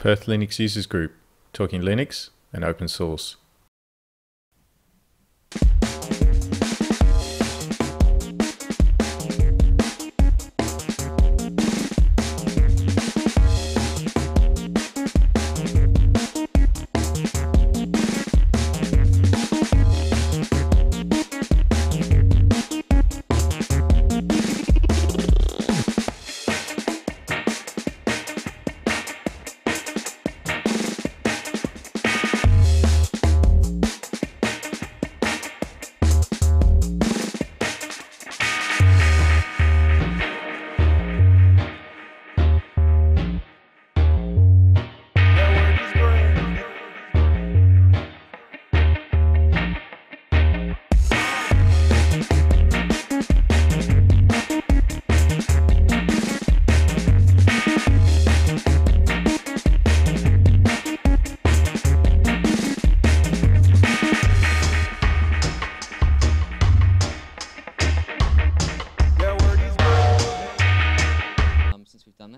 Perth Linux Users Group, talking Linux and open source.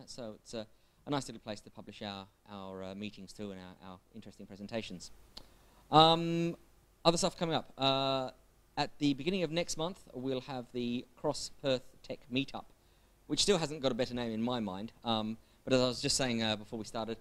So it's a nice little place to publish our meetings too and our interesting presentations. Other stuff coming up. At the beginning of next month, we'll have the Cross Perth Tech Meetup, which still hasn't got a better name in my mind. But as I was just saying before we started,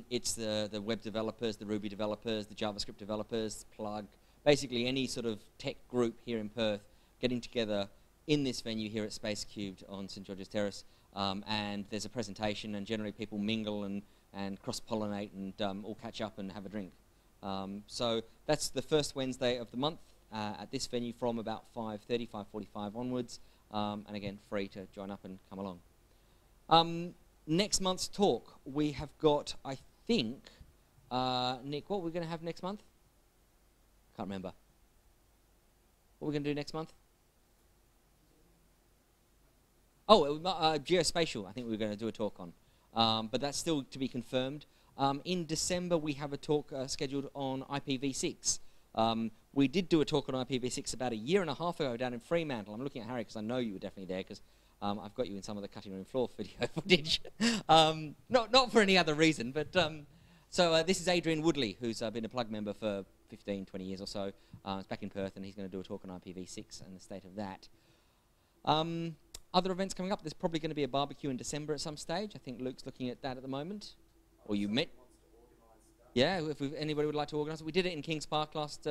it's the web developers, the Ruby developers, the JavaScript developers, Plug, basically any sort of tech group here in Perth getting together in this venue here at Space Cubed on St George's Terrace. And there's a presentation, and generally people mingle and cross-pollinate and all catch up and have a drink. So that's the first Wednesday of the month at this venue from about 5:30, 5:45 onwards. And again, free to join up and come along. Next month's talk, we have got, I think, Nick, what are we going to have next month? Can't remember. What are we going to do next month? Oh, geospatial, I think we were going to do a talk on. But that's still to be confirmed. In December, we have a talk scheduled on IPv6. We did do a talk on IPv6 about a year and a half ago down in Fremantle. I'm looking at Harry because I know you were definitely there because I've got you in some of the cutting room floor video footage. Not for any other reason, but so this is Adrian Woodley, who's been a Plug member for 15, 20 years or so. He's back in Perth, and he's going to do a talk on IPv6 and the state of that. Other events coming up, there's probably going to be a barbecue in December at some stage. I think Luke's looking at that at the moment. Or you met. Yeah, if anybody would like to organise it. We did it in Kings Park last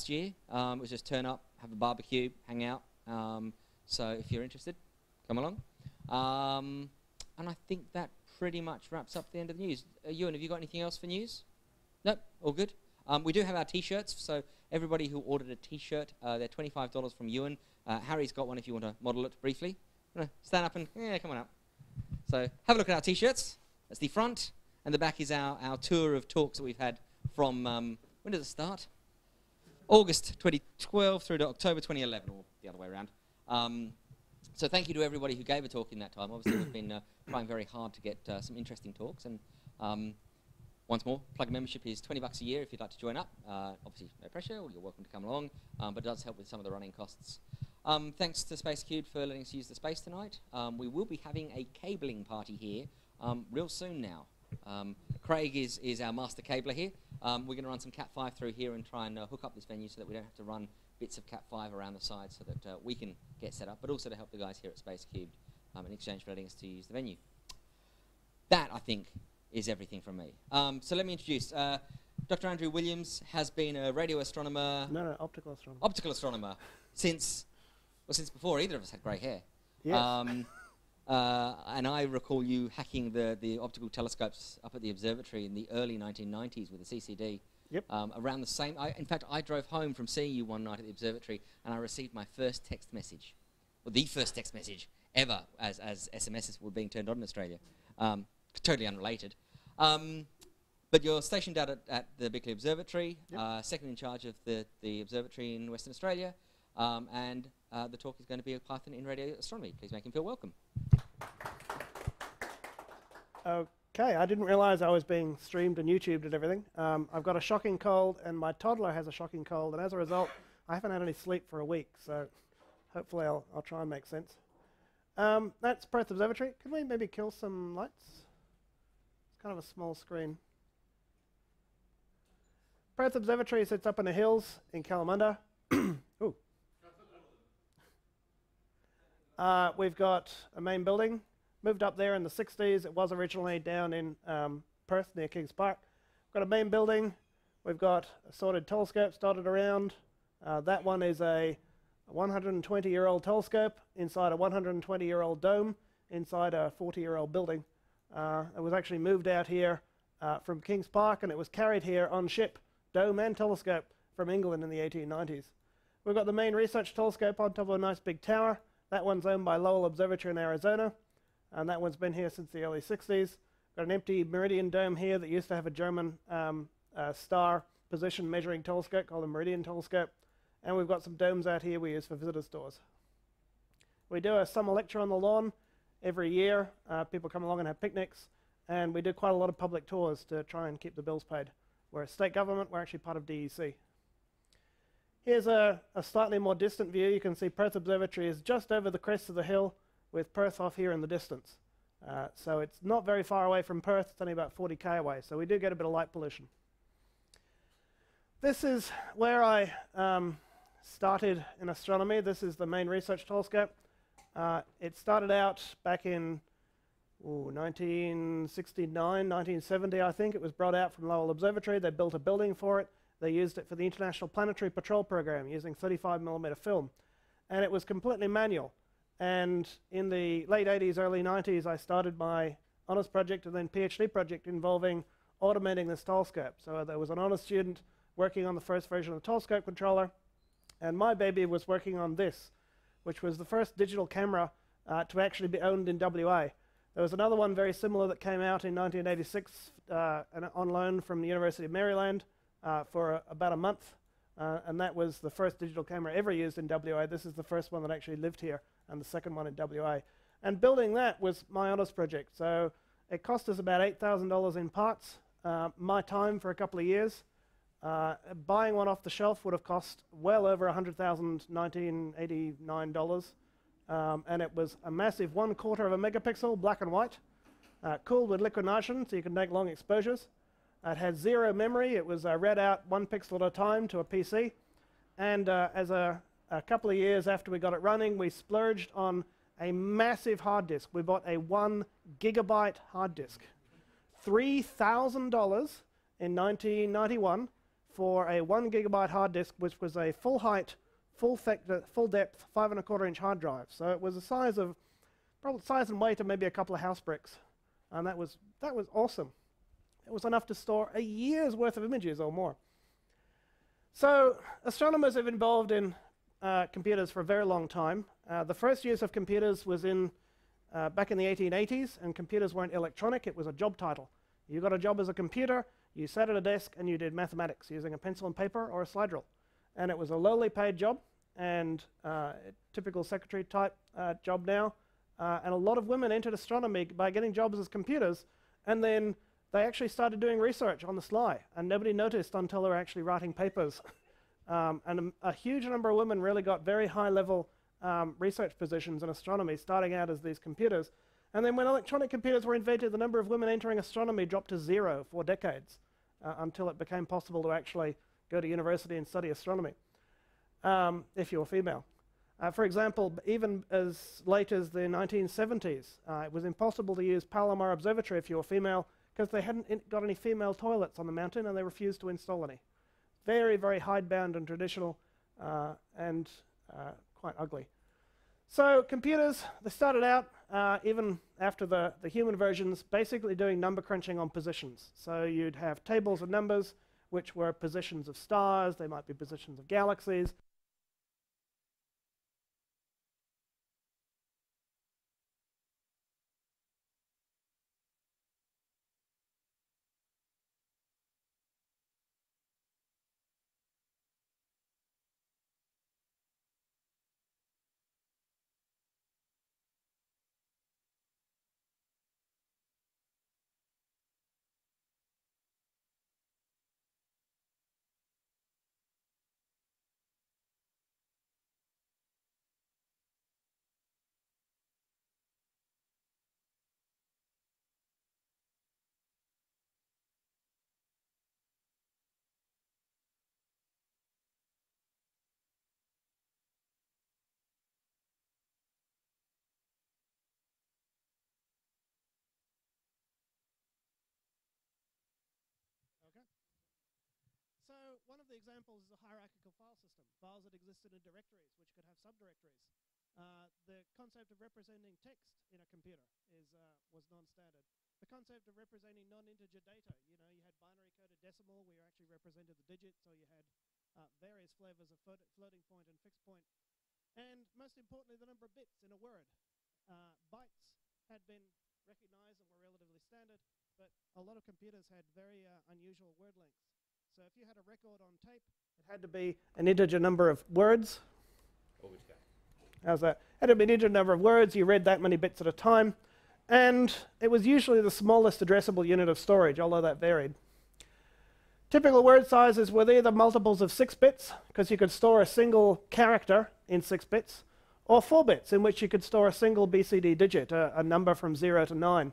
year. It was just turn up, have a barbecue, hang out. So if you're interested, come along. And I think that pretty much wraps up the end of the news. Ewan, have you got anything else for news? Nope, all good. We do have our T-shirts, so everybody who ordered a T-shirt, they're $25 from Ewan. Harry's got one if you want to model it briefly. Stand up and, yeah, come on up. So have a look at our T-shirts. That's the front. And the back is our tour of talks that we've had from, when does it start? August 2012 through to October 2011, or the other way around. So thank you to everybody who gave a talk in that time. Obviously, we've been trying very hard to get some interesting talks. And once more, Plug membership is $20 a year if you'd like to join up. Obviously, no pressure, or you're welcome to come along, but it does help with some of the running costs. Thanks to Space Cubed for letting us use the space tonight. We will be having a cabling party here real soon now. Craig is our master cabler here. We're going to run some Cat5 through here and try and hook up this venue so that we don't have to run bits of Cat5 around the side so that we can get set up, but also to help the guys here at Space Cubed in exchange for letting us to use the venue. That, I think, is everything from me. So let me introduce. Dr. Andrew Williams has been a radio astronomer. No, optical astronomer. Optical astronomer since before either of us had grey hair. Yes. And I recall you hacking the optical telescopes up at the observatory in the early 1990s with the CCD. Yep. Around the same. In fact, I drove home from seeing you one night at the observatory, and I received my first text message, or the first text message ever, as SMSs were being turned on in Australia. Totally unrelated. But you're stationed out at the Bickley Observatory, yep. Second in charge of the observatory in Western Australia, and the talk is going to be a Python in radio astronomy. Please make him feel welcome. Okay, I didn't realise I was being streamed and YouTubed and everything. I've got a shocking cold, and my toddler has a shocking cold, and as a result, I haven't had any sleep for a week, so hopefully I'll try and make sense. That's Perth Observatory. Could we maybe kill some lights? It's kind of a small screen. Perth Observatory sits up in the hills in Kalamunda. Ooh. We've got a main building. Moved up there in the 60s. It was originally down in Perth near Kings Park. We've got a main building. We've got assorted telescopes dotted around. That one is a 120-year-old telescope inside a 120-year-old dome inside a 40-year-old building. It was actually moved out here from Kings Park, and it was carried here on ship, dome and telescope, from England in the 1890s. We've got the main research telescope on top of a nice big tower. That one's owned by Lowell Observatory in Arizona, and that one's been here since the early 60s. Got an empty Meridian dome here that used to have a German star position measuring telescope called a Meridian telescope. And we've got some domes out here we use for visitors' tours. We do a summer lecture on the lawn every year. People come along and have picnics. And we do quite a lot of public tours to try and keep the bills paid. We're a state government. We're actually part of DEC. Here's a slightly more distant view. You can see Perth Observatory is just over the crest of the hill with Perth off here in the distance. So it's not very far away from Perth. It's only about 40k away. So we do get a bit of light pollution. This is where I started in astronomy. This is the main research telescope. It started out back in 1969, 1970, I think. It was brought out from Lowell Observatory. They built a building for it. They used it for the International Planetary Patrol Program using 35mm film. And it was completely manual. And in the late 80s, early 90s, I started my honours project and then PhD project involving automating this telescope. So there was an honours student working on the first version of the telescope controller. And my baby was working on this, which was the first digital camera to actually be owned in WA. There was another one very similar that came out in 1986 on loan from the University of Maryland for about a month. And that was the first digital camera ever used in WA. This is the first one that actually lived here, and the second one in WA. And building that was my honours project. So it cost us about $8,000 in parts, my time for a couple of years. Buying one off the shelf would have cost well over $100,000, and it was a massive 1/4 of a megapixel, black and white, cooled with liquid nitrogen, so you could make long exposures. It had zero memory. It was read out 1 pixel at a time to a PC. And as a couple of years after we got it running, we splurged on a massive hard disk. We bought a 1 gigabyte hard disk. $3,000 in 1991 for a 1 gigabyte hard disk, which was a full height, full depth, 5¼ inch hard drive. So it was the size of, probably size and weight of maybe a couple of house bricks. And that was awesome. It was enough to store a year's worth of images or more. So astronomers have been involved in computers for a very long time. The first use of computers was back in the 1880s, and computers weren't electronic. It was a job title. You got a job as a computer, you sat at a desk and you did mathematics using a pencil and paper or a slide rule. And it was a lowly paid job, and a typical secretary type job now. And a lot of women entered astronomy by getting jobs as computers, and then they actually started doing research on the sly, and nobody noticed until they were actually writing papers. And a huge number of women really got very high-level research positions in astronomy, starting out as these computers. And then when electronic computers were invented, the number of women entering astronomy dropped to 0 for decades, until it became possible to actually go to university and study astronomy, if you were female. For example, even as late as the 1970s, it was impossible to use Palomar Observatory if you were female, because they hadn't got any female toilets on the mountain, and they refused to install any. Very, very hidebound and traditional, and quite ugly. So computers, they started out, even after the human versions, basically doing number crunching on positions. So you'd have tables of numbers, which were positions of stars, they might be positions of galaxies. one of the examples is a hierarchical file system, files that existed in directories, which could have subdirectories. The concept of representing text in a computer was non-standard. The concept of representing non-integer data, you know, you had binary coded decimal where you actually represented the digits, or you had various flavors of floating point and fixed point. And most importantly, the number of bits in a word. Bytes had been recognized and were relatively standard, but a lot of computers had very unusual word lengths. So if you had a record on tape, it had to be an integer number of words. How's that? It had to be an integer number of words. You read that many bits at a time. And it was usually the smallest addressable unit of storage, although that varied. Typical word sizes were either multiples of 6 bits, because you could store a single character in 6 bits, or 4 bits, in which you could store a single BCD digit, a number from 0 to 9.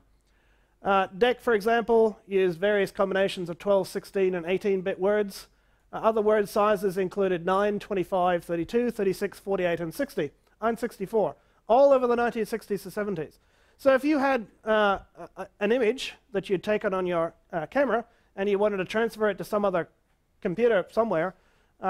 DEC, for example, used various combinations of 12, 16, and 18-bit words. Other word sizes included 9, 25, 32, 36, 48, and 60, and 64, all over the 1960s to 70s. So if you had an image that you'd taken on your camera and you wanted to transfer it to some other computer somewhere,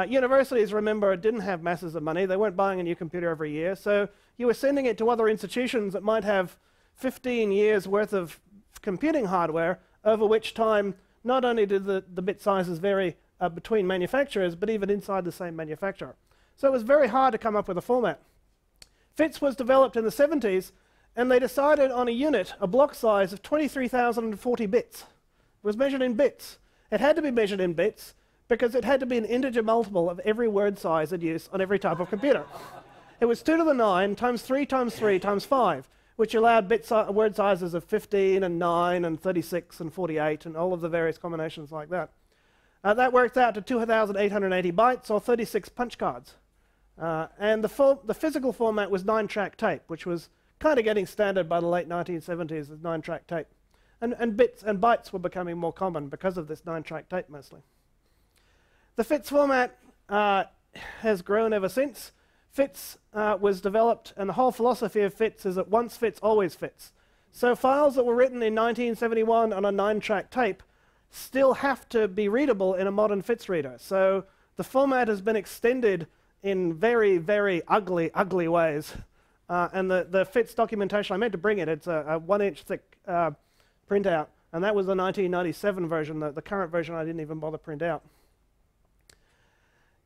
universities, remember, didn't have masses of money. They weren't buying a new computer every year. So you were sending it to other institutions that might have 15 years worth of computing hardware, over which time not only did the bit sizes vary between manufacturers, but even inside the same manufacturer. So it was very hard to come up with a format. FITS was developed in the 70s, and they decided on a unit, a block size of 23,040 bits. It was measured in bits. It had to be measured in bits because it had to be an integer multiple of every word size in use on every type of computer. It was 2 to the 9 times 3 times 3 times 5, which allowed word sizes of 15 and 9 and 36 and 48 and all of the various combinations like that. That worked out to 2,880 bytes or 36 punch cards. And the physical format was 9-track tape, which was kind of getting standard by the late 1970s as 9-track tape. And bits and bytes were becoming more common because of this 9-track tape mostly. The FITS format has grown ever since. FITS was developed, and the whole philosophy of FITS is that once fits, always fits. So files that were written in 1971 on a 9-track tape still have to be readable in a modern FITS reader. So the format has been extended in very, very ugly, ugly ways. And the FITS documentation, I meant to bring it. It's a 1-inch thick printout, and that was the 1997 version. The current version I didn't even bother print out.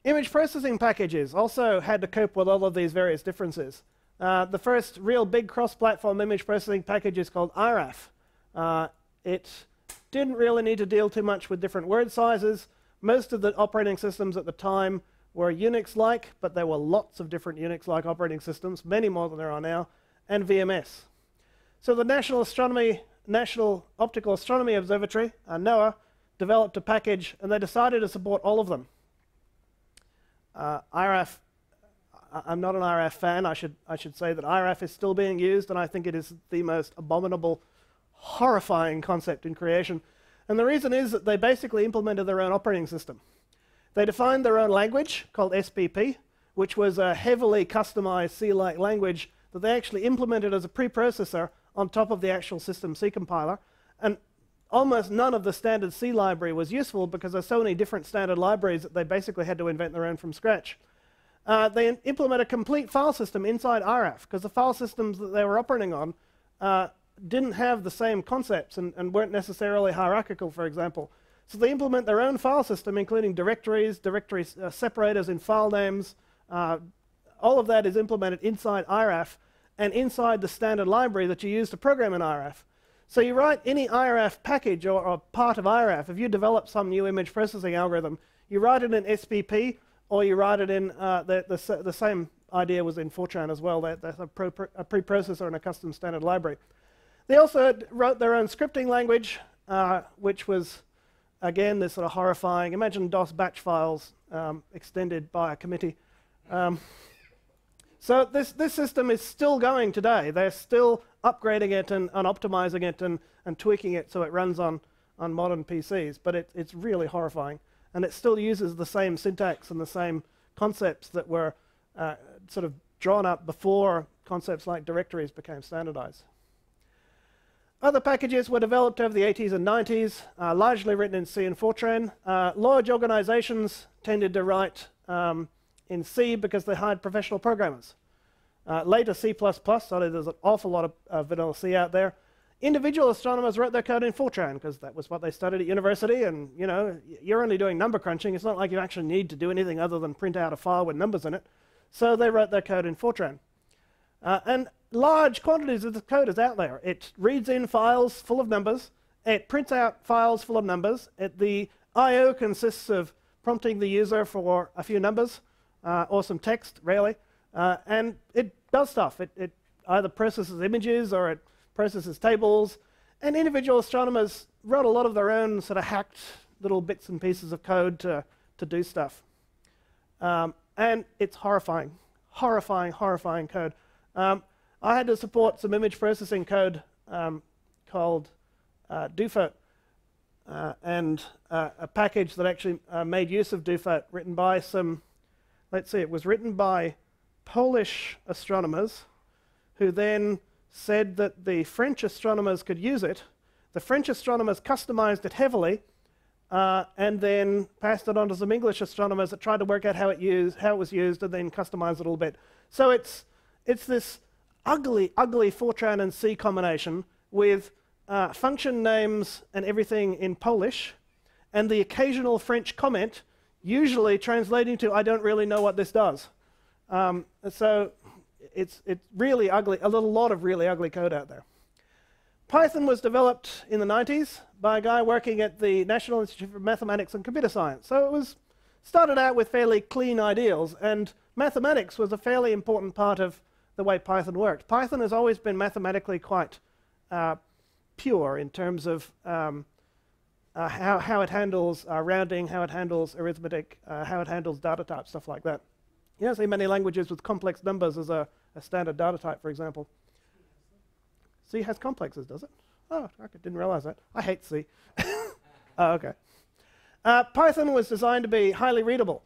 Image processing packages also had to cope with all of these various differences. The first real big cross-platform image processing package is called IRAF. It didn't really need to deal too much with different word sizes. Most of the operating systems at the time were Unix-like, but there were lots of different Unix-like operating systems, many more than there are now, and VMS. So the National Optical Astronomy Observatory, NOAA, developed a package, and they decided to support all of them. IRAF, I'm not an IRAF fan. I should say that IRAF is still being used, and I think it is the most abominable, horrifying concept in creation. And the reason is that they basically implemented their own operating system. They defined their own language called SPP, which was a heavily customized C-like language that they actually implemented as a preprocessor on top of the actual system C compiler. And almost none of the standard C library was useful because there's so many different standard libraries that they basically had to invent their own from scratch. They implement a complete file system inside IRAF because the file systems that they were operating on didn't have the same concepts and weren't necessarily hierarchical, for example. So they implement their own file system, including directories, separators in file names. All of that is implemented inside IRAF and inside the standard library that you use to program in IRAF. So you write any IRAF package or part of IRAF. If you develop some new image processing algorithm, you write it in SPP or you write it in, the same idea was in Fortran as well. That's a preprocessor and a custom standard library. They also wrote their own scripting language, which was, again, this sort of horrifying. Imagine DOS batch files extended by a committee. So this system is still going today. They're still upgrading it and optimizing it and tweaking it so it runs on modern PCs. But it's really horrifying. And it still uses the same syntax and the same concepts that were sort of drawn up before concepts like directories became standardized. Other packages were developed over the 80s and 90s, largely written in C and Fortran. Large organizations tended to write in C because they hired professional programmers. Later C++, so there's an awful lot of vanilla C out there. Individual astronomers wrote their code in Fortran because that was what they studied at university, and you know, you're only doing number crunching. It's not like you actually need to do anything other than print out a file with numbers in it. So they wrote their code in Fortran. And large quantities of the code is out there. It reads in files full of numbers. It prints out files full of numbers. The I/O consists of prompting the user for a few numbers or some text, rarely. And it does stuff. It either processes images or it processes tables. And individual astronomers wrote a lot of their own sort of hacked little bits and pieces of code to do stuff. And it's horrifying, horrifying code. I had to support some image processing code called DoFoat, and a package that actually made use of DoFoat, written by some, let's see, it was written by Polish astronomers who then said that the French astronomers could use it. The French astronomers customized it heavily and then passed it on to some English astronomers that tried to work out how it was used and then customized it a little bit. So it's this ugly Fortran and C combination with function names and everything in Polish, and the occasional French comment, usually translating to, I don't really know what this does. So it's really ugly, a lot of really ugly code out there. Python was developed in the 90s by a guy working at the National Institute for Mathematics and Computer Science. So it was started out with fairly clean ideals, and mathematics was a fairly important part of the way Python worked. Python has always been mathematically quite pure in terms of how it handles rounding, how it handles arithmetic, how it handles data types, stuff like that. You don't see many languages with complex numbers as a standard data type, for example. C has complexes, does it? Oh, I didn't realize that. I hate C. Oh, okay. Python was designed to be highly readable.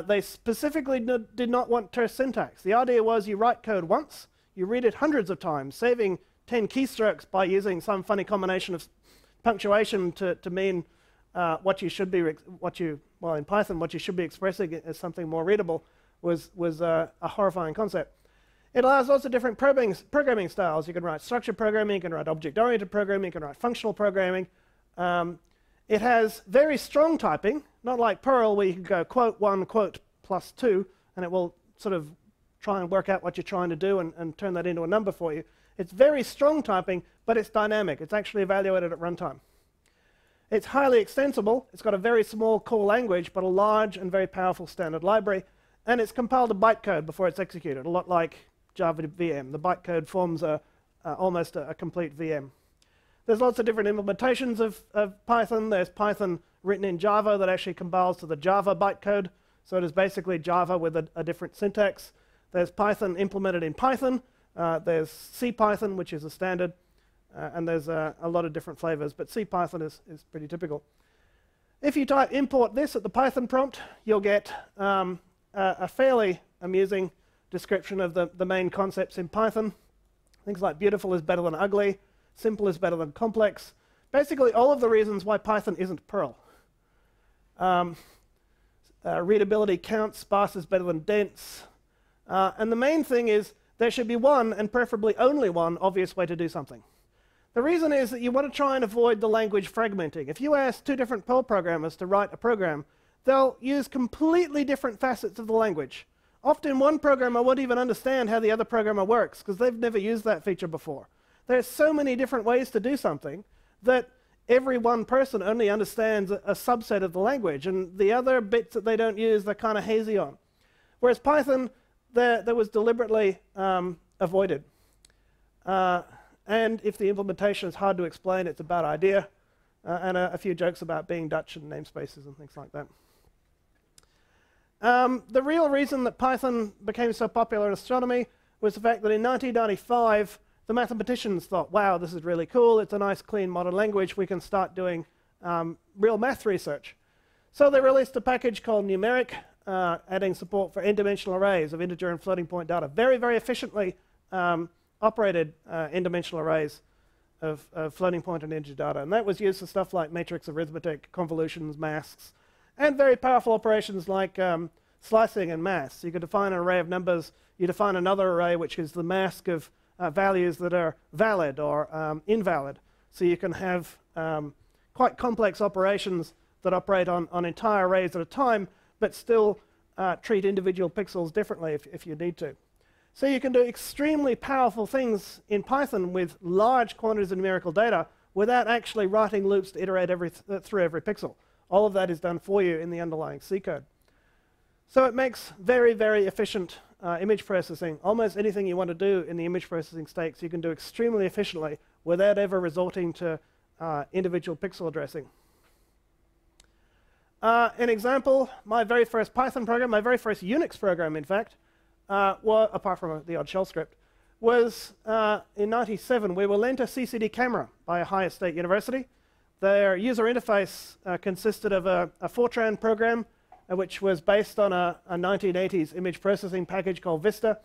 They specifically did not want terse syntax. The idea was you write code once, you read it hundreds of times, saving 10 keystrokes by using some funny combination of punctuation to mean what you should be, well, in Python, what you should be expressing as something more readable was a horrifying concept. It allows lots of different programming styles. You can write structured programming, you can write object-oriented programming, you can write functional programming. It has very strong typing, not like Perl where you can go quote 1, quote plus 2, and it will sort of try and work out what you're trying to do and turn that into a number for you. It's very strong typing, but it's dynamic. It's actually evaluated at runtime. It's highly extensible. It's got a very small core language, but a large and very powerful standard library. And it's compiled to bytecode before it's executed, a lot like Java VM. The bytecode forms almost a complete VM. There's lots of different implementations of Python. There's Python written in Java that actually compiles to the Java bytecode. So it is basically Java with a different syntax. There's Python implemented in Python. There's CPython, which is a standard. And there's a lot of different flavors. But CPython is pretty typical. If you type import this at the Python prompt, you'll get a fairly amusing description of the main concepts in Python. Things like beautiful is better than ugly. Simple is better than complex. Basically, all of the reasons why Python isn't Perl. Readability counts, sparse is better than dense. And the main thing is there should be one, and preferably only one, obvious way to do something. The reason is that you want to try and avoid the language fragmenting. If you ask two different Perl programmers to write a program, they'll use completely different facets of the language. Often one programmer won't even understand how the other programmer works because they've never used that feature before. There's so many different ways to do something that every one person only understands a subset of the language, and the other bits that they don't use, they're kind of hazy on. Whereas Python, that was deliberately avoided. And if the implementation is hard to explain, it's a bad idea. And a few jokes about being Dutch and namespaces and things like that. The real reason that Python became so popular in astronomy was the fact that in 1995, the mathematicians thought, wow, this is really cool. It's a nice, clean, modern language. We can start doing real math research. So they released a package called Numeric, adding support for n-dimensional arrays of integer and floating point data. Very, very efficiently operated n-dimensional arrays. of floating point and integer data. And that was used for stuff like matrix arithmetic, convolutions, masks, and very powerful operations like slicing and mass. So you could define an array of numbers. You define another array, which is the mask of values that are valid or invalid. So you can have quite complex operations that operate on entire arrays at a time, but still treat individual pixels differently if you need to. So you can do extremely powerful things in Python with large quantities of numerical data without actually writing loops to iterate through every pixel. All of that is done for you in the underlying C code. So it makes very, very efficient image processing. Almost anything you want to do in the image processing stakes you can do extremely efficiently without ever resorting to individual pixel addressing. An example, my very first Python program, my very first Unix program, in fact, apart from the odd shell script, was in '97. We were lent a CCD camera by Ohio State University. Their user interface consisted of a Fortran program, which was based on a 1980s image processing package called Vista.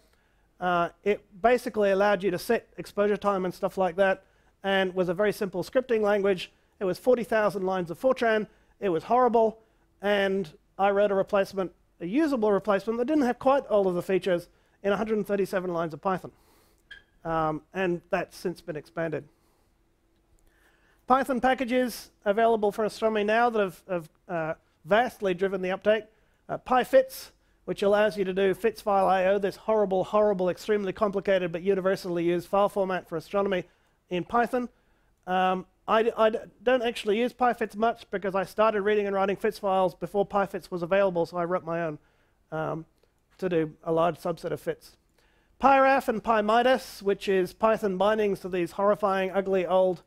It basically allowed you to set exposure time and stuff like that, and was a very simple scripting language. It was 40,000 lines of Fortran. It was horrible, and I wrote a usable replacement that didn't have quite all of the features in 137 lines of Python. And that's since been expanded. Python packages available for astronomy now that have vastly driven the uptake. PyFits, which allows you to do fits file I/O, this horrible, horrible, extremely complicated but universally used file format for astronomy in Python. I don't actually use PyFits much because I started reading and writing fits files before PyFits was available, so I wrote my own to do a large subset of fits. PyRaf and PyMidas, which is Python bindings to these horrifying, ugly, old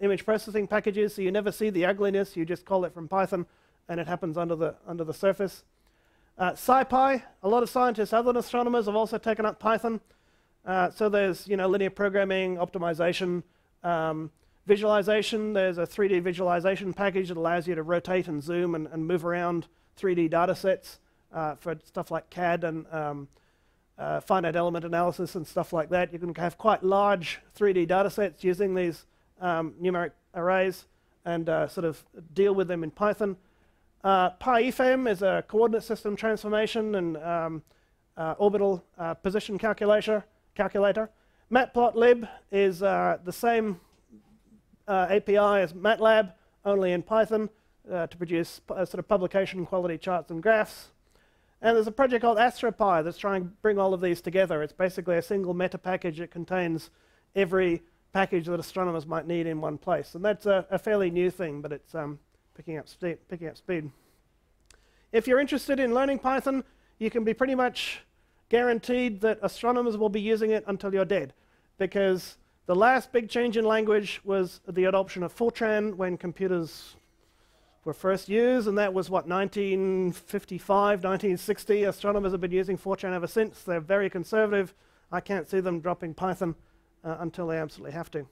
image processing packages, so you never see the ugliness, you just call it from Python, and it happens under the surface. SciPy, a lot of scientists other than astronomers have also taken up Python. So there's linear programming, optimization, visualization. There's a 3D visualization package that allows you to rotate and zoom and move around 3D data sets for stuff like CAD and finite element analysis and stuff like that. You can have quite large 3D data sets using these numeric arrays and sort of deal with them in Python. PyEFEM is a coordinate system transformation and orbital position calculator. Matplotlib is the same API as MATLAB, only in Python, to produce sort of publication quality charts and graphs. And there's a project called AstroPy that's trying to bring all of these together. It's basically a single meta package that contains every package that astronomers might need in one place. And that's a fairly new thing, but it's picking up speed. If you're interested in learning Python, you can be pretty much guaranteed that astronomers will be using it until you're dead, because the last big change in language was the adoption of Fortran when computers were first used, and that was, what, 1955, 1960. Astronomers have been using Fortran ever since. They're very conservative. I can't see them dropping Python until they absolutely have to.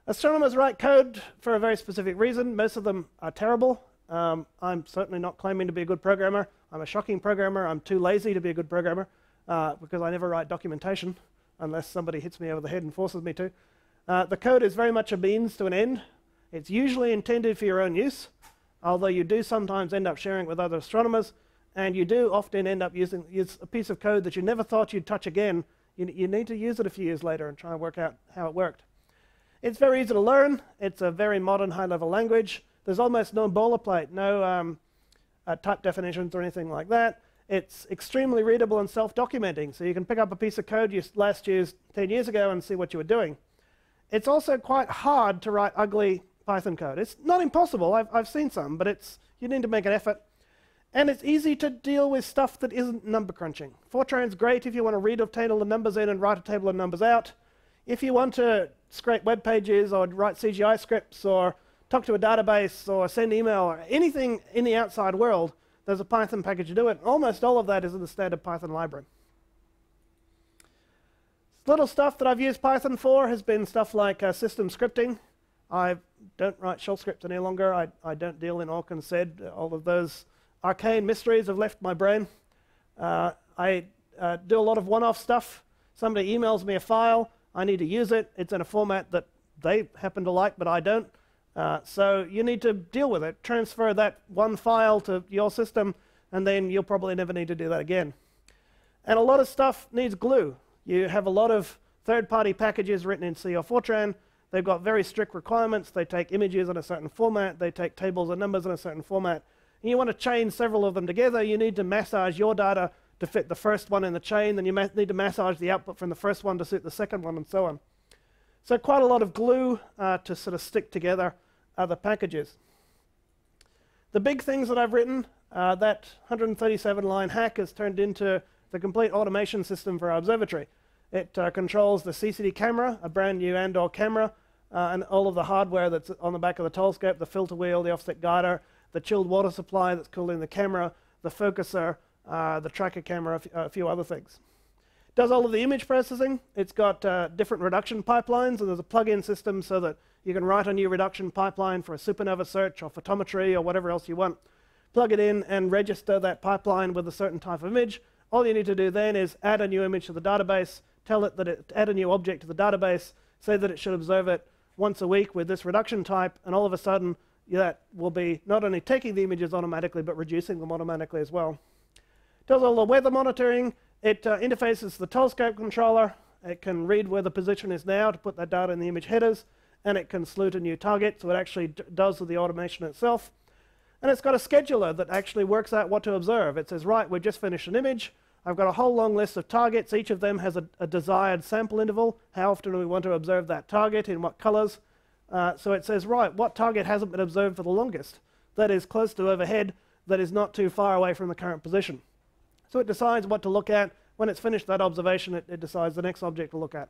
Astronomers write code for a very specific reason. Most of them are terrible. I'm certainly not claiming to be a good programmer. I'm a shocking programmer. I'm too lazy to be a good programmer because I never write documentation unless somebody hits me over the head and forces me to. The code is very much a means to an end. It's usually intended for your own use, although you do sometimes end up sharing it with other astronomers, and you do often end up using a piece of code that you never thought you'd touch again. You need to use it a few years later and try and work out how it worked. It's very easy to learn. It's a very modern high-level language. There's almost no boilerplate, no type definitions or anything like that. It's extremely readable and self-documenting, so you can pick up a piece of code you last used 10 years ago and see what you were doing. It's also quite hard to write ugly Python code. It's not impossible. I've seen some, but you need to make an effort. And it's easy to deal with stuff that isn't number crunching. Fortran's great if you want to read a table of numbers in and write a table of numbers out. If you want to scrape web pages or write CGI scripts or talk to a database or send email or anything in the outside world, there's a Python package to do it. Almost all of that is in the standard Python library. Little stuff that I've used Python for has been stuff like system scripting. I don't write shell scripts any longer. I don't deal in awk and sed. All of those arcane mysteries have left my brain. I do a lot of one-off stuff. Somebody emails me a file. I need to use it. It's in a format that they happen to like, but I don't. So you need to deal with it. Transfer that one file to your system, and then you'll probably never need to do that again. And a lot of stuff needs glue. You have a lot of third-party packages written in C or Fortran. They've got very strict requirements. They take images in a certain format. They take tables and numbers in a certain format. And you want to chain several of them together. You need to massage your data to fit the first one in the chain. Then you need to massage the output from the first one to suit the second one, and so on. So quite a lot of glue to sort of stick together other packages. The big things that I've written, that 137-line hack has turned into the complete automation system for our observatory. It controls the CCD camera, a brand new Andor camera, and all of the hardware that's on the back of the telescope, the filter wheel, the offset guider, the chilled water supply that's cooling the camera, the focuser, the tracker camera, a few other things. Does all of the image processing. It's got different reduction pipelines, and there's a plug-in system so that you can write a new reduction pipeline for a supernova search or photometry or whatever else you want. Plug it in and register that pipeline with a certain type of image. All you need to do then is add a new image to the database, tell it that add a new object to the database, say that it should observe it once a week with this reduction type, and all of a sudden that will be not only taking the images automatically but reducing them automatically as well. Does all the weather monitoring. It interfaces the telescope controller. It can read where the position is now to put that data in the image headers, and it can salute a new target, so it actually does the automation itself. And it's got a scheduler that actually works out what to observe. It says, right, we've just finished an image. I've got a whole long list of targets. Each of them has a desired sample interval. How often do we want to observe that target, in what colors? So it says, right, what target hasn't been observed for the longest? That is close to overhead, that is not too far away from the current position. So it decides what to look at. When it's finished that observation, it decides the next object to look at.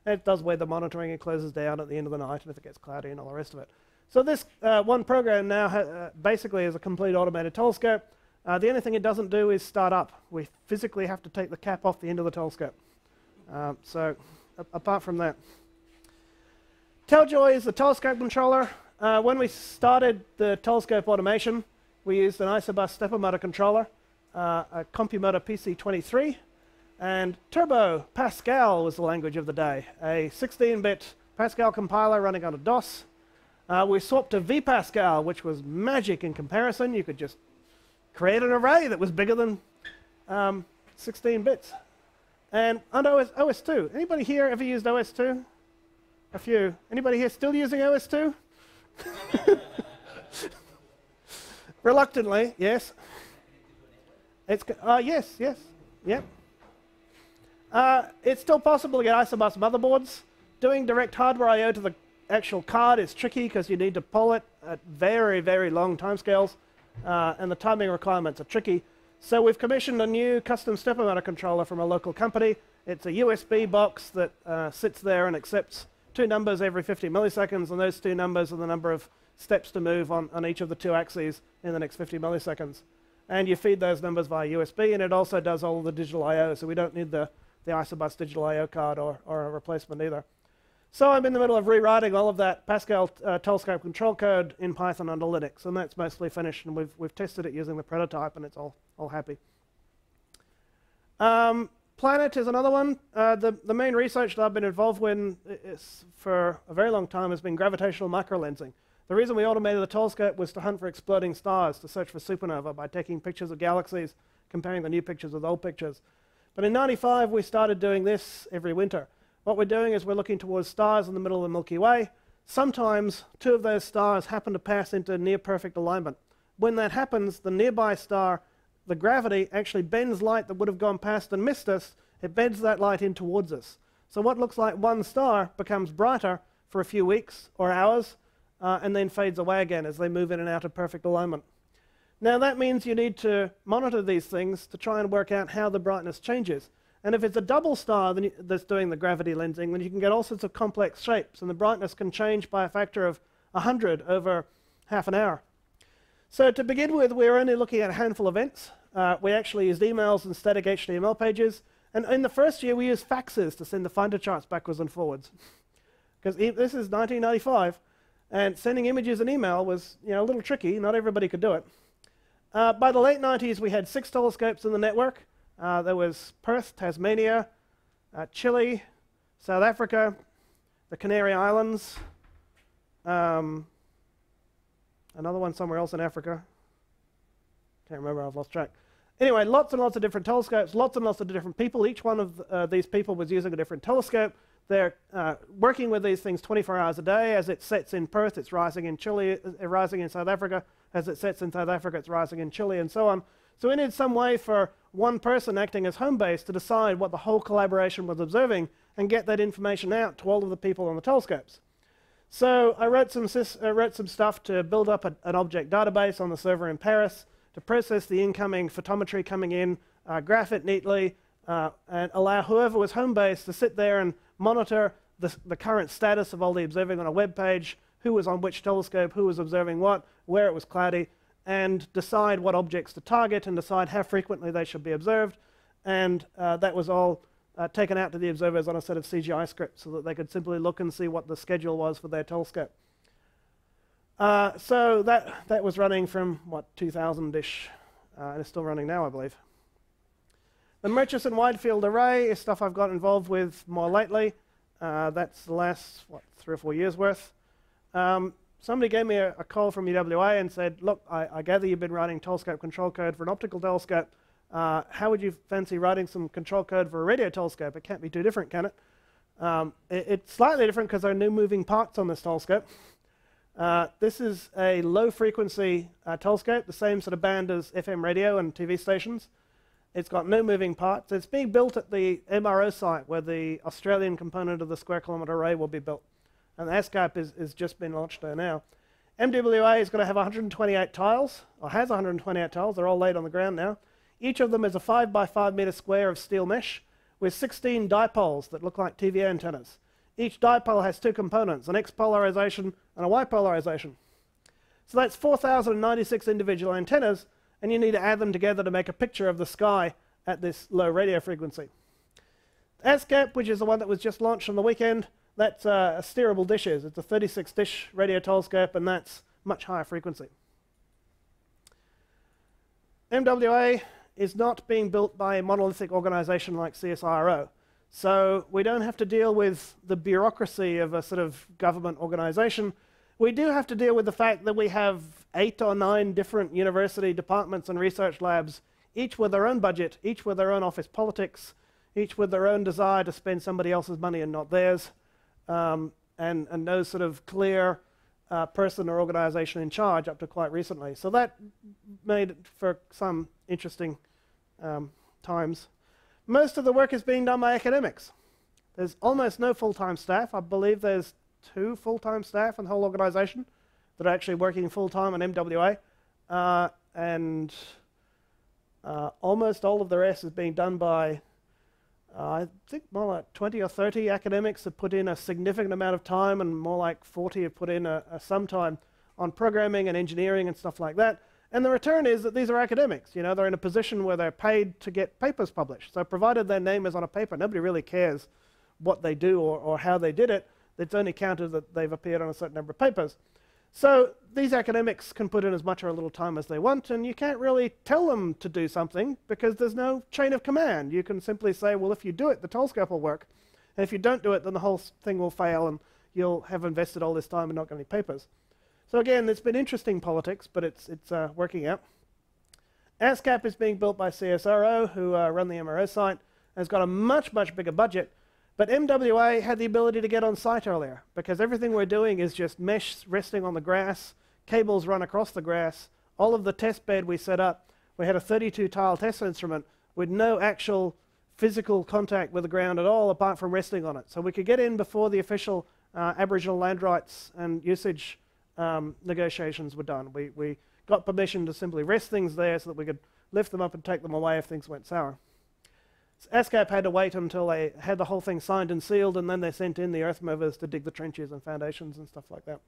And it does weather monitoring. It closes down at the end of the night, and if it gets cloudy and all the rest of it. So this one program now basically is a complete automated telescope. The only thing it doesn't do is start up. We physically have to take the cap off the end of the telescope. So apart from that. Teljoy is the telescope controller. When we started the telescope automation, we used an isobus stepper motor controller, a CompuMotor PC23, and Turbo Pascal was the language of the day, a 16-bit Pascal compiler running on a DOS. We swapped to vPascal, which was magic in comparison. You could just create an array that was bigger than 16 bits. And under OS2. Anybody here ever used OS2? A few. Anybody here still using OS2? Reluctantly, yes. It's yes, yep. It's still possible to get isobus motherboards. Doing direct hardware I/O to the actual card is tricky because you need to pull it at very, very long timescales, and the timing requirements are tricky. So we've commissioned a new custom stepper motor controller from a local company. It's a USB box that sits there and accepts two numbers every 50 milliseconds, and those two numbers are the number of steps to move on each of the two axes in the next 50 milliseconds. And you feed those numbers via USB, and it also does all of the digital I/O, so we don't need the isobus digital I/O card or a replacement either. So I'm in the middle of rewriting all of that Pascal telescope control code in Python under Linux, and that's mostly finished, and we've tested it using the prototype, and it's all happy. Planet is another one. The main research that I've been involved in for a very long time has been gravitational microlensing. The reason we automated the telescope was to hunt for exploding stars, to search for supernova by taking pictures of galaxies, comparing the new pictures with old pictures. But in '95, we started doing this every winter. What we're doing is we're looking towards stars in the middle of the Milky Way. Sometimes two of those stars happen to pass into near perfect alignment. When that happens, the nearby star, the gravity actually bends light that would have gone past and missed us. It bends that light in towards us. So what looks like one star becomes brighter for a few weeks or hours, and then fades away again as they move in and out of perfect alignment. Now that means you need to monitor these things to try and work out how the brightness changes. And if it's a double star that's doing the gravity lensing, then you can get all sorts of complex shapes, and the brightness can change by a factor of 100 over half an hour. So to begin with, we're only looking at a handful of events. We actually used emails and static HTML pages. And in the first year, we used faxes to send the finder charts backwards and forwards. Because this is 1995, and sending images and email was a little tricky. Not everybody could do it. By the late 90s, we had 6 telescopes in the network. There was Perth, Tasmania, Chile, South Africa, the Canary Islands, another one somewhere else in Africa. Can't remember, I've lost track. Anyway, lots and lots of different telescopes, lots and lots of different people. Each one of these people was using a different telescope. They're working with these things 24 hours a day. As it sets in Perth, it's rising in Chile, rising in South Africa. As it sets in South Africa, it's rising in Chile, and so on. So we need some way for one person acting as home base to decide what the whole collaboration was observing and get that information out to all of the people on the telescopes. So I wrote some stuff to build up an object database on the server in Paris to process the incoming photometry coming in, graph it neatly, and allow whoever was home base to sit there and monitor the current status of all the observing on a web page, who was on which telescope, who was observing what, where it was cloudy, and decide what objects to target and decide how frequently they should be observed. And that was all taken out to the observers on a set of CGI scripts so that they could simply look and see what the schedule was for their telescope. So that was running from, what, 2000-ish, and it's still running now, I believe. The Murchison Wide Field Array is stuff I've got involved with more lately. That's the last, what, 3 or 4 years worth. Somebody gave me a call from UWA and said, look, I gather you've been writing telescope control code for an optical telescope. How would you fancy writing some control code for a radio telescope? It can't be too different, can it? It's slightly different because there are no moving parts on this telescope. This is a low-frequency telescope, the same sort of band as FM radio and TV stations. It's got no moving parts. It's being built at the MRO site where the Australian component of the square kilometre array will be built. And the ASCAP is just been launched there now. MWA is going to have 128 tiles, or has 128 tiles. They're all laid on the ground now. Each of them is a 5 by 5 metre square of steel mesh with 16 dipoles that look like TV antennas. Each dipole has 2 components, an X polarization and a Y polarization. So that's 4,096 individual antennas, and you need to add them together to make a picture of the sky at this low radio frequency. ASCAP, which is the one that was just launched on the weekend, that's steerable dishes. It's a 36-dish radio telescope, and that's much higher frequency. MWA is not being built by a monolithic organization like CSIRO. So we don't have to deal with the bureaucracy of a sort of government organization. We do have to deal with the fact that we have 8 or 9 different university departments and research labs, each with their own budget, each with their own office politics, each with their own desire to spend somebody else's money and not theirs, and no sort of clear person or organization in charge up to quite recently. So that made for some interesting times. Most of the work is being done by academics. There's almost no full-time staff. I believe there's 2 full-time staff in the whole organization that are actually working full-time on MWA. And almost all of the rest is being done by, I think more like 20 or 30 academics have put in a significant amount of time, and more like 40 have put in some time on programming and engineering and stuff like that. And the return is that these are academics. You know, they're in a position where they're paid to get papers published. So provided their name is on a paper, nobody really cares what they do or how they did it. It's only counted that they've appeared on a certain number of papers. So these academics can put in as much or a little time as they want, and you can't really tell them to do something because there's no chain of command. You can simply say, well, if you do it, the telescope will work. And if you don't do it, then the whole thing will fail and you'll have invested all this time and not get any papers. So again, it's been interesting politics, but it's working out. ASCAP is being built by CSIRO, who run the MRO site, and has got a much, much bigger budget. But MWA had the ability to get on site earlier, because everything we're doing is just mesh resting on the grass, cables run across the grass, all of the test bed we set up. We had a 32-tile test instrument with no actual physical contact with the ground at all, apart from resting on it. So we could get in before the official Aboriginal land rights and usage negotiations were done. We got permission to simply rest things there so that we could lift them up and take them away if things went sour. So ASCAP had to wait until they had the whole thing signed and sealed, and then they sent in the earth movers to dig the trenches and foundations and stuff like that.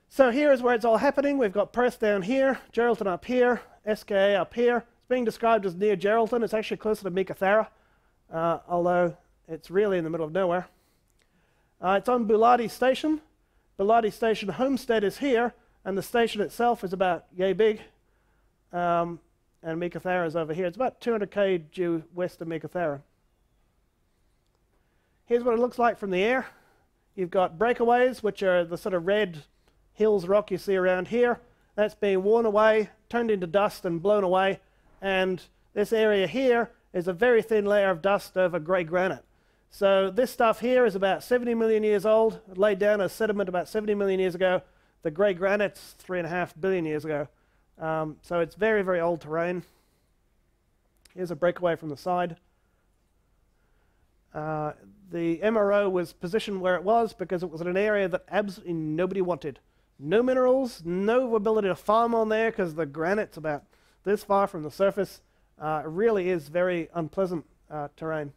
So here is where it's all happening. We've got Perth down here, Geraldton up here, SKA up here. It's being described as near Geraldton. It's actually closer to Meekothara, although it's really in the middle of nowhere. It's on Buladi Station. Buladi Station Homestead is here, and the station itself is about yay big. And Meekothara is over here. It's about 200 km due west of Meekothara. Here's what it looks like from the air. You've got breakaways, which are the sort of red hills rock you see around here. That's being worn away, turned into dust and blown away. And this area here is a very thin layer of dust over grey granite. So this stuff here is about 70 million years old. It laid down as sediment about 70 million years ago. The grey granite's 3.5 billion years ago. So it's very, very old terrain. Here's a breakaway from the side. The MRO was positioned where it was because it was in an area that absolutely nobody wanted. No minerals, no ability to farm on there because the granite's about this far from the surface. It really is very unpleasant terrain.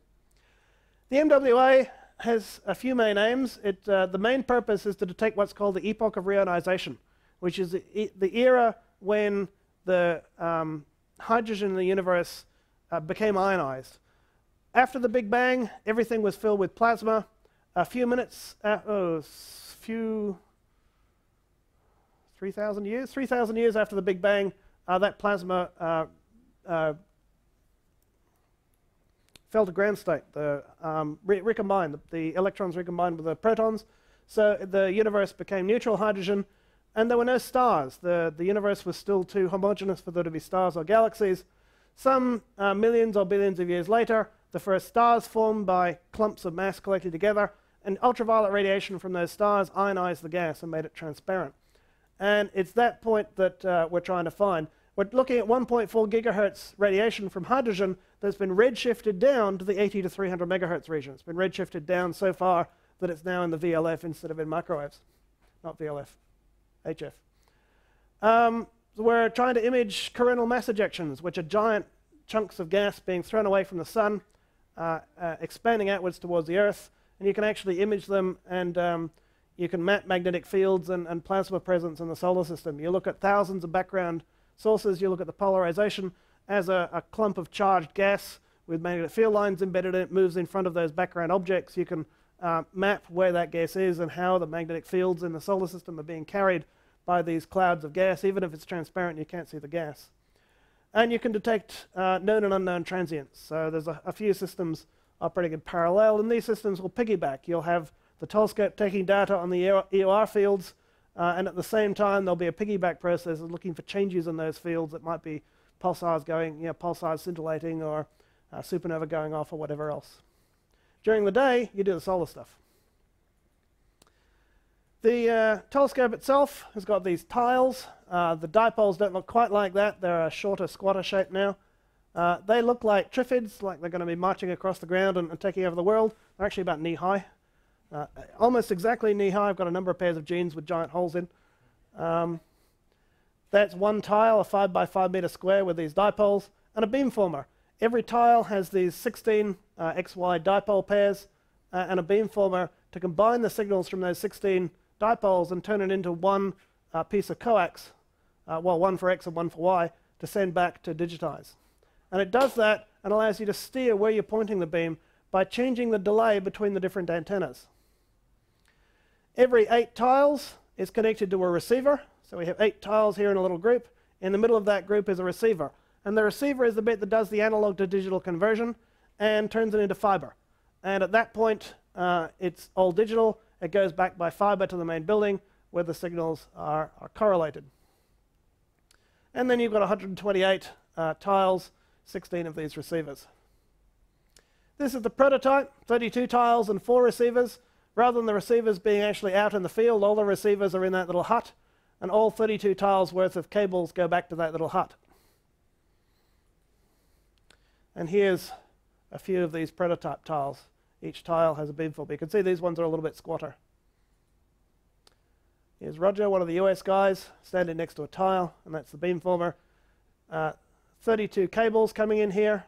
The MWA has a few main aims. The main purpose is to detect what's called the Epoch of Reionization, which is the era when the hydrogen in the universe became ionized. After the Big Bang, everything was filled with plasma. A few minutes, 3,000 years? 3,000 years after the Big Bang, that plasma fell to ground state. Recombined. The electrons recombined with the protons. So the universe became neutral hydrogen, and there were no stars. The universe was still too homogeneous for there to be stars or galaxies. Some millions or billions of years later, the first stars formed by clumps of mass collected together, and ultraviolet radiation from those stars ionized the gas and made it transparent. And it's that point that we're trying to find. We're looking at 1.4 gigahertz radiation from hydrogen that's been redshifted down to the 80 to 300 megahertz region. It's been redshifted down so far that it's now in the VLF instead of in microwaves. Not VLF, HF. We're trying to image coronal mass ejections, which are giant chunks of gas being thrown away from the sun, expanding outwards towards the Earth. And you can actually image them, and you can map magnetic fields and plasma presence in the solar system. You look at thousands of background sources, you look at the polarization as a clump of charged gas with magnetic field lines embedded in it, moves in front of those background objects. You can map where that gas is and how the magnetic fields in the solar system are being carried by these clouds of gas. Even if it's transparent, you can't see the gas. And you can detect known and unknown transients. So there's a few systems operating in parallel, and these systems will piggyback. You'll have the telescope taking data on the EOR fields, and at the same time there'll be a piggyback process of looking for changes in those fields that might be pulsars going, pulsars scintillating, or supernova going off, or whatever else. During the day, you do the solar stuff. The telescope itself has got these tiles. The dipoles don't look quite like that. They're a shorter, squatter shape now. They look like triffids, like they're going to be marching across the ground and taking over the world. They're actually about knee-high. Almost exactly knee-high. I've got a number of pairs of jeans with giant holes in. That's one tile, a 5 by 5 meter square with these dipoles, and a beamformer. Every tile has these 16 XY dipole pairs and a beamformer to combine the signals from those 16 dipoles and turn it into one piece of coax, well, one for X and one for Y, to send back to digitize. And it does that and allows you to steer where you're pointing the beam by changing the delay between the different antennas. Every 8 tiles is connected to a receiver. So we have 8 tiles here in a little group. In the middle of that group is a receiver. And the receiver is the bit that does the analog to digital conversion and turns it into fiber. And at that point, it's all digital. It goes back by fiber to the main building where the signals are correlated. And then you've got 128 tiles, 16 of these receivers. This is the prototype, 32 tiles and 4 receivers. Rather than the receivers being actually out in the field, all the receivers are in that little hut, and all 32 tiles worth of cables go back to that little hut. And here's a few of these prototype tiles. Each tile has a beamformer. You can see these ones are a little bit squatter. Here's Roger, one of the US guys, standing next to a tile, and that's the beamformer. 32 cables coming in here,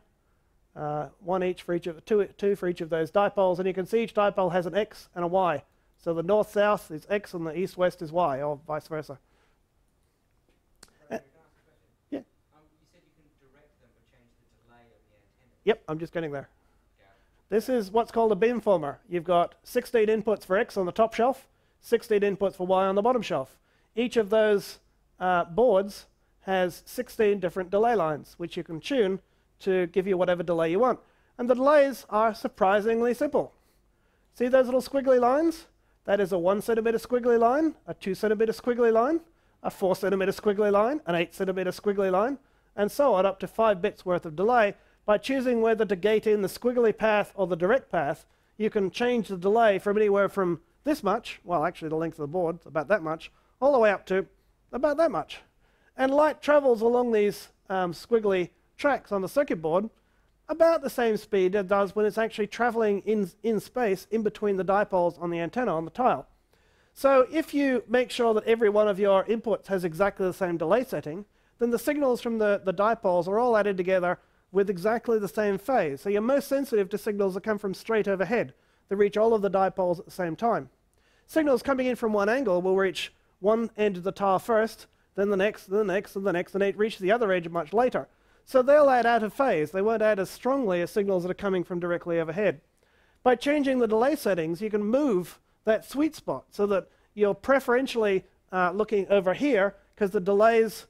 one each for each of two for each of those dipoles, and you can see each dipole has an X and a Y. So the north-south is X and the east-west is Y, or vice versa. Yeah. You said you can direct them but change the delay of the antenna. Yep, I'm just getting there. Yeah. This is what's called a beamformer. You've got 16 inputs for X on the top shelf, 16 inputs for Y on the bottom shelf. Each of those boards has 16 different delay lines, which you can tune to give you whatever delay you want. And the delays are surprisingly simple. See those little squiggly lines? That is a 1 centimeter squiggly line, a 2 centimeter squiggly line, a 4 centimeter squiggly line, an 8 centimeter squiggly line, and so on up to 5 bits worth of delay. By choosing whether to gate in the squiggly path or the direct path, you can change the delay from anywhere from this much, well actually the length of the board, about that much, all the way up to about that much. And light travels along these squiggly tracks on the circuit board about the same speed it does when it's actually traveling in space in between the dipoles on the antenna on the tile. So if you make sure that every one of your inputs has exactly the same delay setting, then the signals from the dipoles are all added together with exactly the same phase. So you're most sensitive to signals that come from straight overhead, that reach all of the dipoles at the same time. Signals coming in from one angle will reach one end of the tile first, then the next, then the next, and the next, and they reach the other edge much later. So they'll add out of phase. They won't add as strongly as signals that are coming from directly overhead. By changing the delay settings, you can move that sweet spot so that you're preferentially looking over here because the delays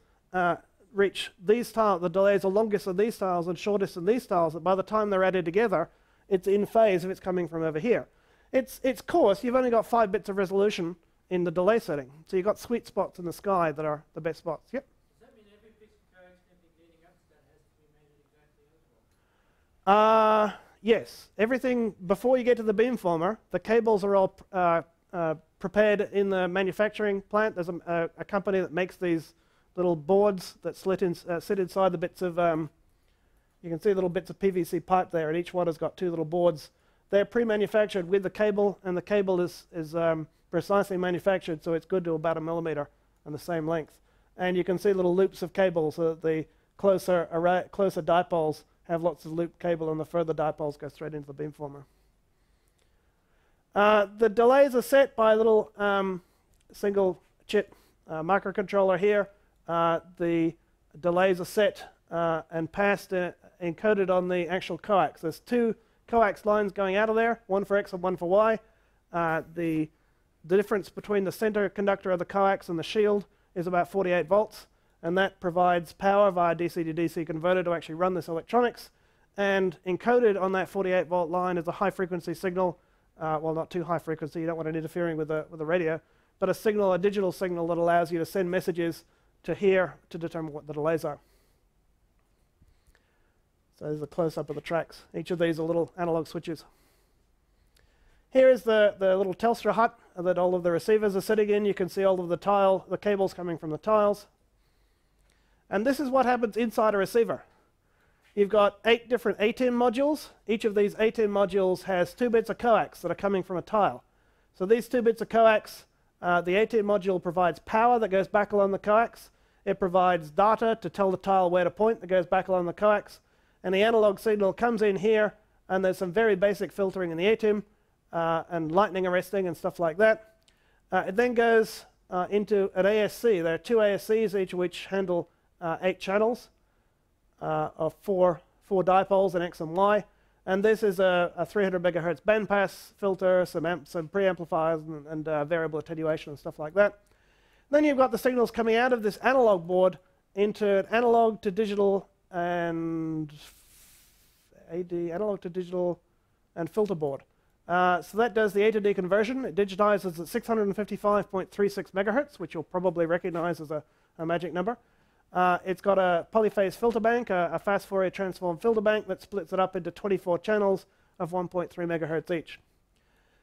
reach these tiles. The delays are longest in these tiles and shortest in these tiles. That by the time they're added together, it's in phase if it's coming from over here. It's coarse. You've only got 5 bits of resolution in the delay setting. So you've got sweet spots in the sky that are the best spots. Yep. Does that mean every piece of coax and everything leading up to that has to be made exactly as well? Yes. Everything before you get to the beamformer, the cables are all prepared in the manufacturing plant. There's a company that makes these little boards that sit inside the bits of, you can see little bits of PVC pipe there, and each one has got 2 little boards. They're pre-manufactured with the cable, and the cable is precisely manufactured, so it's good to about 1 millimeter and the same length. And you can see little loops of cable, so that the closer dipoles have lots of looped cable, and the further dipoles go straight into the beamformer. The delays are set by a little single chip microcontroller here. The delays are set and passed, encoded on the actual coax. There's 2 coax lines going out of there, one for X and one for Y. The difference between the center conductor of the coax and the shield is about 48 volts, and that provides power via DC to DC converter to actually run this electronics. And encoded on that 48 volt line is a high frequency signal, well, not too high frequency, you don't want it interfering with the radio, but a digital signal that allows you to send messages to here to determine what the delays are. So there's a close-up of the tracks. Each of these are little analog switches. Here is the little Telstra hut that all of the receivers are sitting in. You can see all of the cables coming from the tiles. And this is what happens inside a receiver. You've got 8 different ATIM modules. Each of these ATIM modules has 2 bits of coax that are coming from a tile. So these 2 bits of coax, the ATIM module provides power that goes back along the coax. It provides data to tell the tile where to point that goes back along the coax. And the analog signal comes in here, and there's some very basic filtering in the ATIM and lightning arresting and stuff like that. It then goes into an ASC. There are 2 ASCs, each of which handle 8 channels of 4 dipoles in X and Y. And this is a 300 megahertz bandpass filter, some preamplifiers and variable attenuation and stuff like that. Then you've got the signals coming out of this analog board into an analog to digital and analog to digital and filter board. So that does the A to D conversion. It digitizes at 655.36 megahertz, which you'll probably recognize as a magic number. It's got a polyphase filter bank, a fast Fourier transform filter bank that splits it up into 24 channels of 1.3 megahertz each.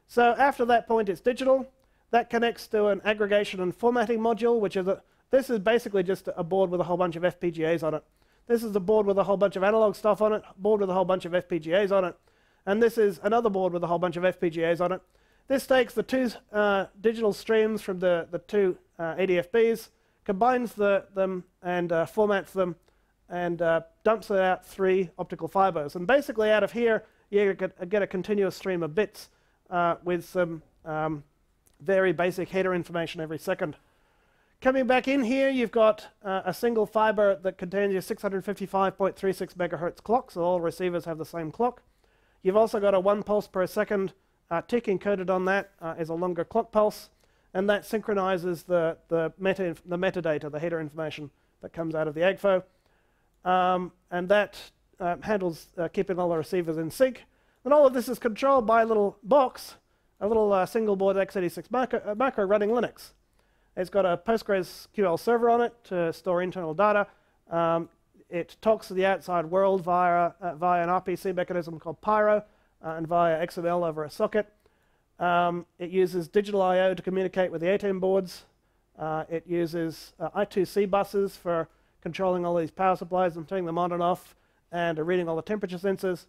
So after that point, it's digital. That connects to an aggregation and formatting module, which is this is basically just a board with a whole bunch of FPGAs on it. This is a board with a whole bunch of analog stuff on it, board with a whole bunch of FPGAs on it, and this is another board with a whole bunch of FPGAs on it. This takes the 2 digital streams from the 2 ADFBs, combines them and formats them, and dumps it out 3 optical fibers. And basically out of here, you get a continuous stream of bits with some very basic header information every second. Coming back in here, you've got a single fiber that contains your 655.36 megahertz clock, so all receivers have the same clock. You've also got a 1 pulse per second tick encoded on that is a longer clock pulse, and that synchronizes the metadata, the header information that comes out of the AGFO. And that handles keeping all the receivers in sync. And all of this is controlled by a little box a little single board x86 macro running Linux. It's got a PostgreSQL server on it to store internal data. It talks to the outside world via an RPC mechanism called Pyro and via XML over a socket. It uses digital I/O to communicate with the ATEM boards. It uses I2C buses for controlling all these power supplies and turning them on and off and reading all the temperature sensors.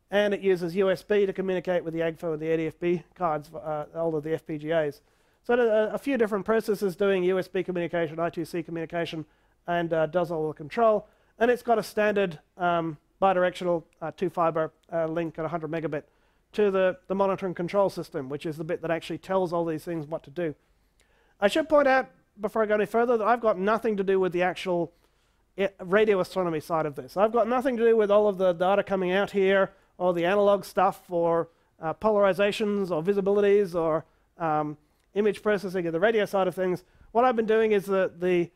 And it uses USB to communicate with the AGFO and the ADFB cards, all of the FPGAs. So a few different processors doing USB communication, I2C communication, and does all the control. And it's got a standard bidirectional 2-fiber link at 100 megabit to the monitoring control system, which is the bit that actually tells all these things what to do. I should point out, before I go any further, that I've got nothing to do with the actual radio astronomy side of this. I've got nothing to do with all of the data coming out here, or the analog stuff, or polarizations, or visibilities, or image processing of the radio side of things. What I've been doing is the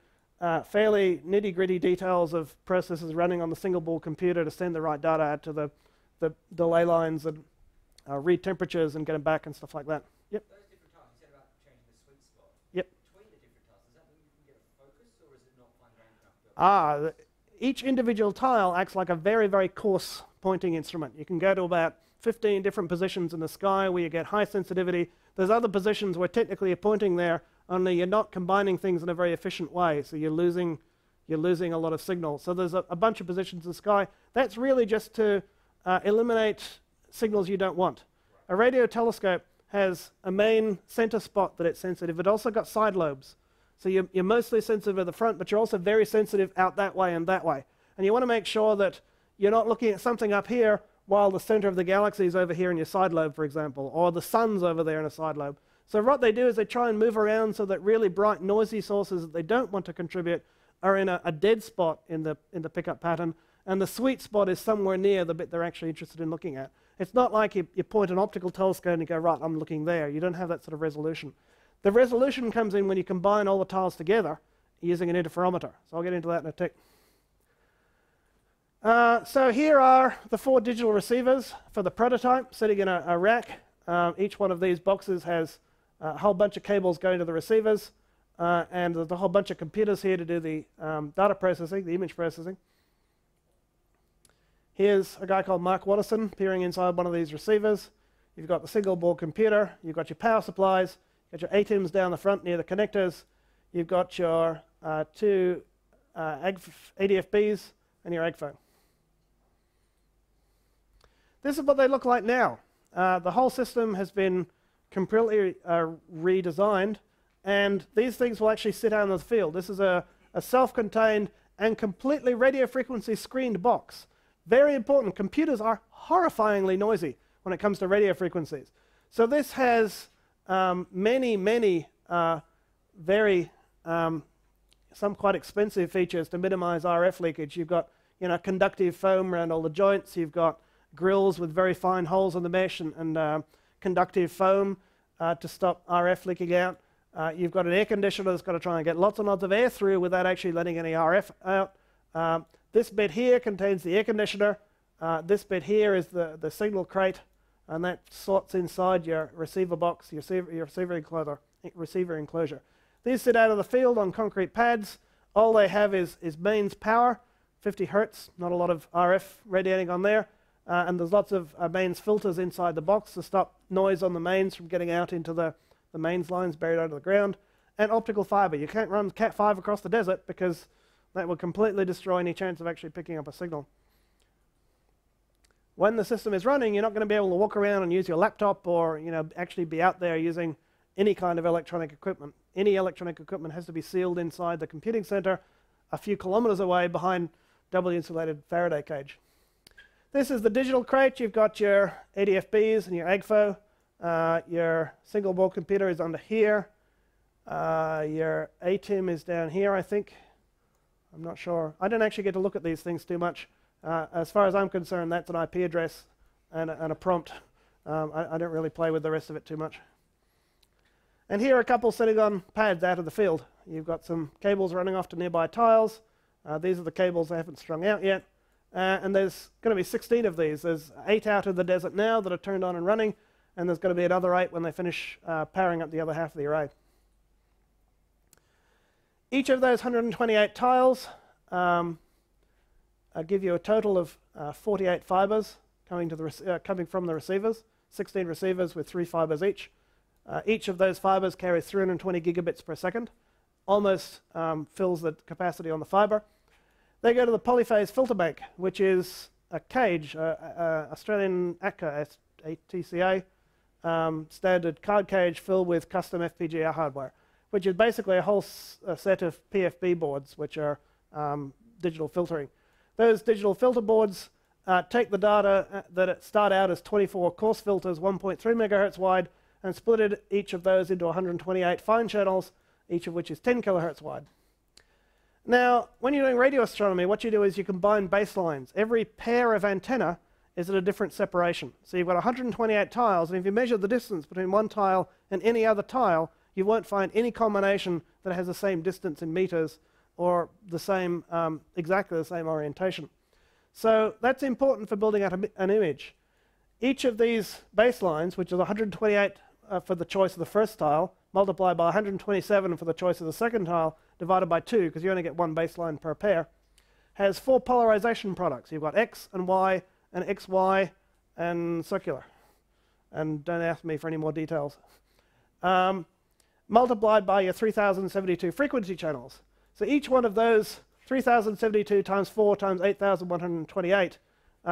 fairly nitty-gritty details of processes running on the single board computer to send the right data out to the delay lines and read temperatures and get them back and stuff like that. Yep. Those different tasks, you said about changing the sweet spot. Yep. Between the different tasks, does that mean you can get a focus, or is it not fine enough? Each individual tile acts like a very, very coarse pointing instrument. You can go to about 15 different positions in the sky where you get high sensitivity. There's other positions where technically you're pointing there, only you're not combining things in a very efficient way, so you're losing a lot of signal. So there's a bunch of positions in the sky. That's really just to eliminate signals you don't want. A radio telescope has a main center spot that it's sensitive. It also got side lobes. So you're mostly sensitive at the front, but you're also very sensitive out that way and that way. And you want to make sure that you're not looking at something up here while the center of the galaxy is over here in your side lobe, for example, or the sun's over there in a side lobe. So what they do is they try and move around so that really bright, noisy sources that they don't want to contribute are in a dead spot in the pickup pattern, and the sweet spot is somewhere near the bit they're actually interested in looking at. It's not like you point an optical telescope and you go, right, I'm looking there. You don't have that sort of resolution. The resolution comes in when you combine all the tiles together using an interferometer. So I'll get into that in a tick. So here are the 4 digital receivers for the prototype sitting in a rack. Each one of these boxes has a whole bunch of cables going to the receivers, and there's a whole bunch of computers here to do the data processing, the image processing. Here's a guy called Mark Watterson peering inside one of these receivers. You've got the single board computer, you've got your power supplies, you've got your ATEMs down the front near the connectors, you've got your 2 ADFBs and your AGFO. This is what they look like now. The whole system has been completely redesigned, and these things will actually sit out in the field. This is a self-contained and completely radio frequency screened box. Very important. Computers are horrifyingly noisy when it comes to radio frequencies. So this has many very some quite expensive features to minimize RF leakage. You've got conductive foam around all the joints. You've got grills with very fine holes in the mesh and conductive foam to stop RF leaking out. You've got an air conditioner that's got to try and get lots and lots of air through without actually letting any RF out. This bit here contains the air conditioner. This bit here is the signal crate, and that slots inside your receiver box, your receiver enclosure. These sit out of the field on concrete pads. All they have is mains power, 50 hertz, not a lot of RF radiating on there. And there's lots of mains filters inside the box to stop noise on the mains from getting out into the mains lines buried under the ground. And optical fiber. You can't run Cat5 across the desert because that will completely destroy any chance of actually picking up a signal. When the system is running, you're not going to be able to walk around and use your laptop or actually be out there using any kind of electronic equipment. Any electronic equipment has to be sealed inside the computing center a few kilometers away behind doubly insulated Faraday cage. This is the digital crate. You've got your ADFBs and your AGFO. Your single board computer is under here. Your ATEM is down here, I think. I'm not sure. I don't actually get to look at these things too much. As far as I'm concerned, that's an IP address and a prompt. I don't really play with the rest of it too much. And here are a couple sitting on pads out of the field. You've got some cables running off to nearby tiles. These are the cables I haven't strung out yet. And there's going to be 16 of these. There's 8 out of the desert now that are turned on and running. and there's going to be another 8 when they finish powering up the other half of the array. Each of those 128 tiles give you a total of 48 fibers coming from the receivers, 16 receivers with 3 fibers each. Each of those fibers carries 320 gigabits per second, almost fills the capacity on the fiber. They go to the Polyphase filter bank, which is a cage, Australian ATCA, ATCA standard card cage filled with custom FPGA hardware, which is basically a whole set of PFB boards, which are digital filtering. Those digital filter boards take the data that start out as 24 coarse filters, 1.3 megahertz wide, and split each of those into 128 fine channels, each of which is 10 kilohertz wide. Now, when you're doing radio astronomy, what you do is you combine baselines. Every pair of antenna is at a different separation. So you've got 128 tiles, and if you measure the distance between one tile and any other tile, you won't find any combination that has the same distance in meters or the same, exactly the same orientation. So that's important for building out an image. Each of these baselines, which is 128 for the choice of the first tile, multiplied by 127 for the choice of the second tile, divided by 2, because you only get one baseline per pair, has 4 polarization products. You've got X and Y and XY and circular. And don't ask me for any more details. Multiplied by your 3072 frequency channels. So each one of those 3072 times 4 times 8128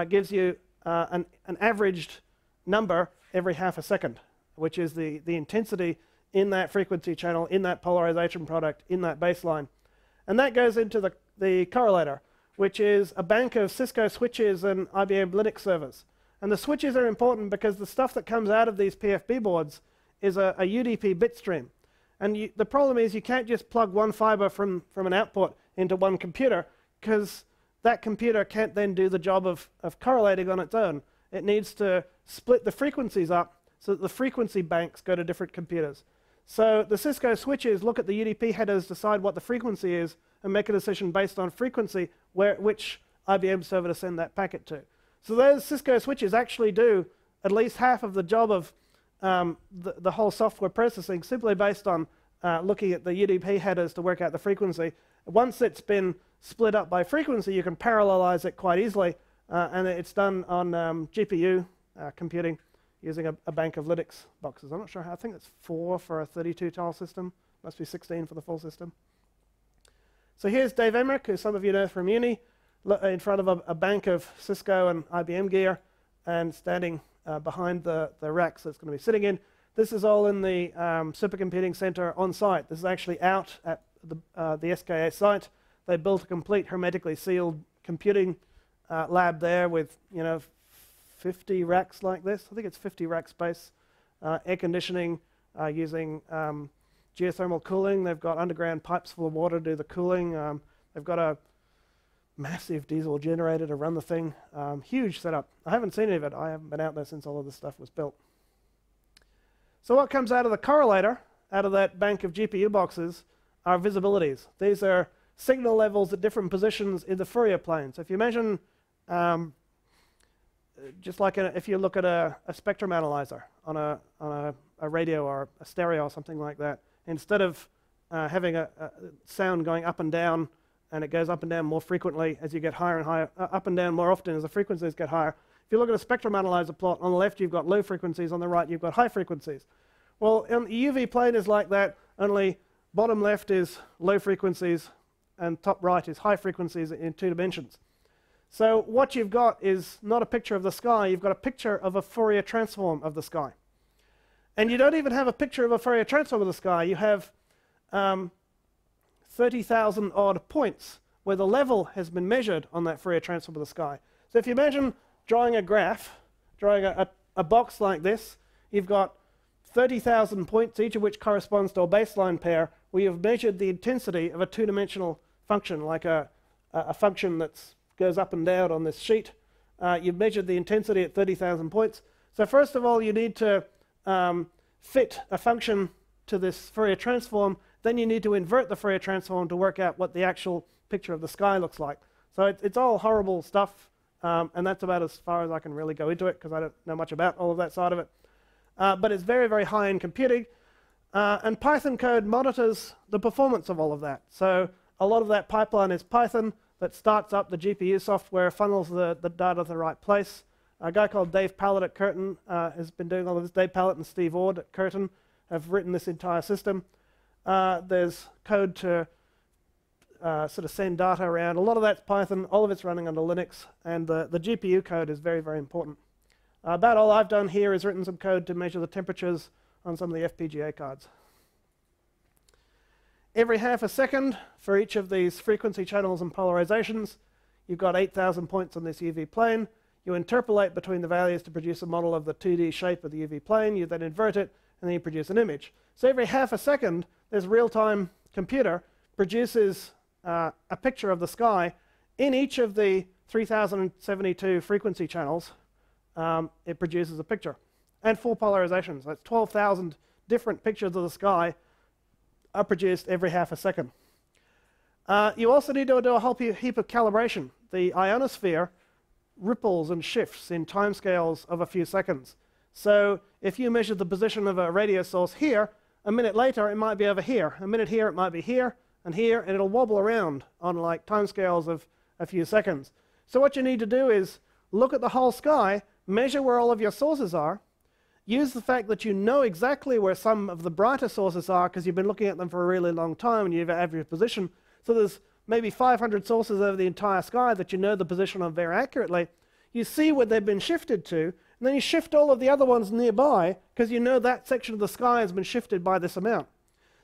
gives you an averaged number every half a second, which is the intensity in that frequency channel, in that polarization product, in that baseline. And that goes into the correlator, which is a bank of Cisco switches and IBM Linux servers. And the switches are important because the stuff that comes out of these PFB boards is a UDP bit stream. And the problem is you can't just plug one fiber from an output into one computer, because that computer can't then do the job of correlating on its own. It needs to split the frequencies up so that the frequency banks go to different computers. So the Cisco switches look at the UDP headers, decide what the frequency is, and make a decision based on frequency which IBM server to send that packet to. So those Cisco switches actually do at least half of the job of the whole software processing, simply based on looking at the UDP headers to work out the frequency. Once it's been split up by frequency, you can parallelize it quite easily, and it's done on GPU computing using a bank of Linux boxes. I'm not sure how, I think it's 4 for a 32 tile system, must be 16 for the full system. So here's Dave Emmerich, who some of you know from uni, in front of a bank of Cisco and IBM gear, and standing behind the racks that's going to be sitting in. This is all in the supercomputing center on site. This is actually out at the SKA site. They built a complete hermetically sealed computing lab there with 50 racks like this. I think it's 50 rack space. Air conditioning using geothermal cooling. They've got underground pipes full of water to do the cooling. They've got a massive diesel generator to run the thing. Huge setup. I haven't seen any of it. I haven't been out there since all of this stuff was built. So what comes out of the correlator, out of that bank of GPU boxes, are visibilities. These are signal levels at different positions in the Fourier plane. So if you imagine, just like if you look at a spectrum analyzer on a radio or a stereo or something like that, instead of having a sound going up and down, and it goes up and down more frequently as you get higher and higher, up and down more often as the frequencies get higher. If you look at a spectrum analyzer plot, on the left you've got low frequencies, on the right you've got high frequencies. Well, the UV plane is like that, only bottom left is low frequencies and top right is high frequencies in 2 dimensions. So what you've got is not a picture of the sky, you've got a picture of a Fourier transform of the sky. And you don't even have a picture of a Fourier transform of the sky, you have 30,000 odd points where the level has been measured on that Fourier transform of the sky. So if you imagine drawing a graph, drawing a box like this, you've got 30,000 points, each of which corresponds to a baseline pair, where you've measured the intensity of a 2-dimensional function, like a function that goes up and down on this sheet. You've measured the intensity at 30,000 points. So first of all, you need to fit a function to this Fourier transform. Then you need to invert the Fourier transform to work out what the actual picture of the sky looks like. So it's all horrible stuff, and that's about as far as I can really go into it, because I don't know much about all of that side of it. but it's very, very high in computing. And Python code monitors the performance of all of that. So a lot of that pipeline is Python that starts up the GPU software, funnels the data to the right place. A guy called Dave Pallett at Curtin has been doing all of this. Dave Pallett and Steve Ord at Curtin have written this entire system. There's code to sort of send data around. A lot of that's Python. All of it's running under Linux. And the GPU code is very, very important. About all I've done here is written some code to measure the temperatures on some of the FPGA cards. Every half a second for each of these frequency channels and polarizations, you've got 8,000 points on this UV plane. You interpolate between the values to produce a model of the 2D shape of the UV plane. You then invert it, and then you produce an image. So every half a second, this real-time computer produces a picture of the sky in each of the 3,072 frequency channels. It produces a picture. And 4 polarizations. That's 12,000 different pictures of the sky are produced every half a second. You also need to do a whole heap of calibration. The ionosphere ripples and shifts in timescales of a few seconds. So if you measure the position of a radio source here, a minute later it might be over here. A minute here it might be here, and it'll wobble around on like timescales of a few seconds. So what you need to do is look at the whole sky, measure where all of your sources are, use the fact that you know exactly where some of the brighter sources are because you've been looking at them for a really long time and you've averaged position. So there's maybe 500 sources over the entire sky that you know the position of very accurately. You see where they've been shifted to, and then you shift all of the other ones nearby because you know that section of the sky has been shifted by this amount.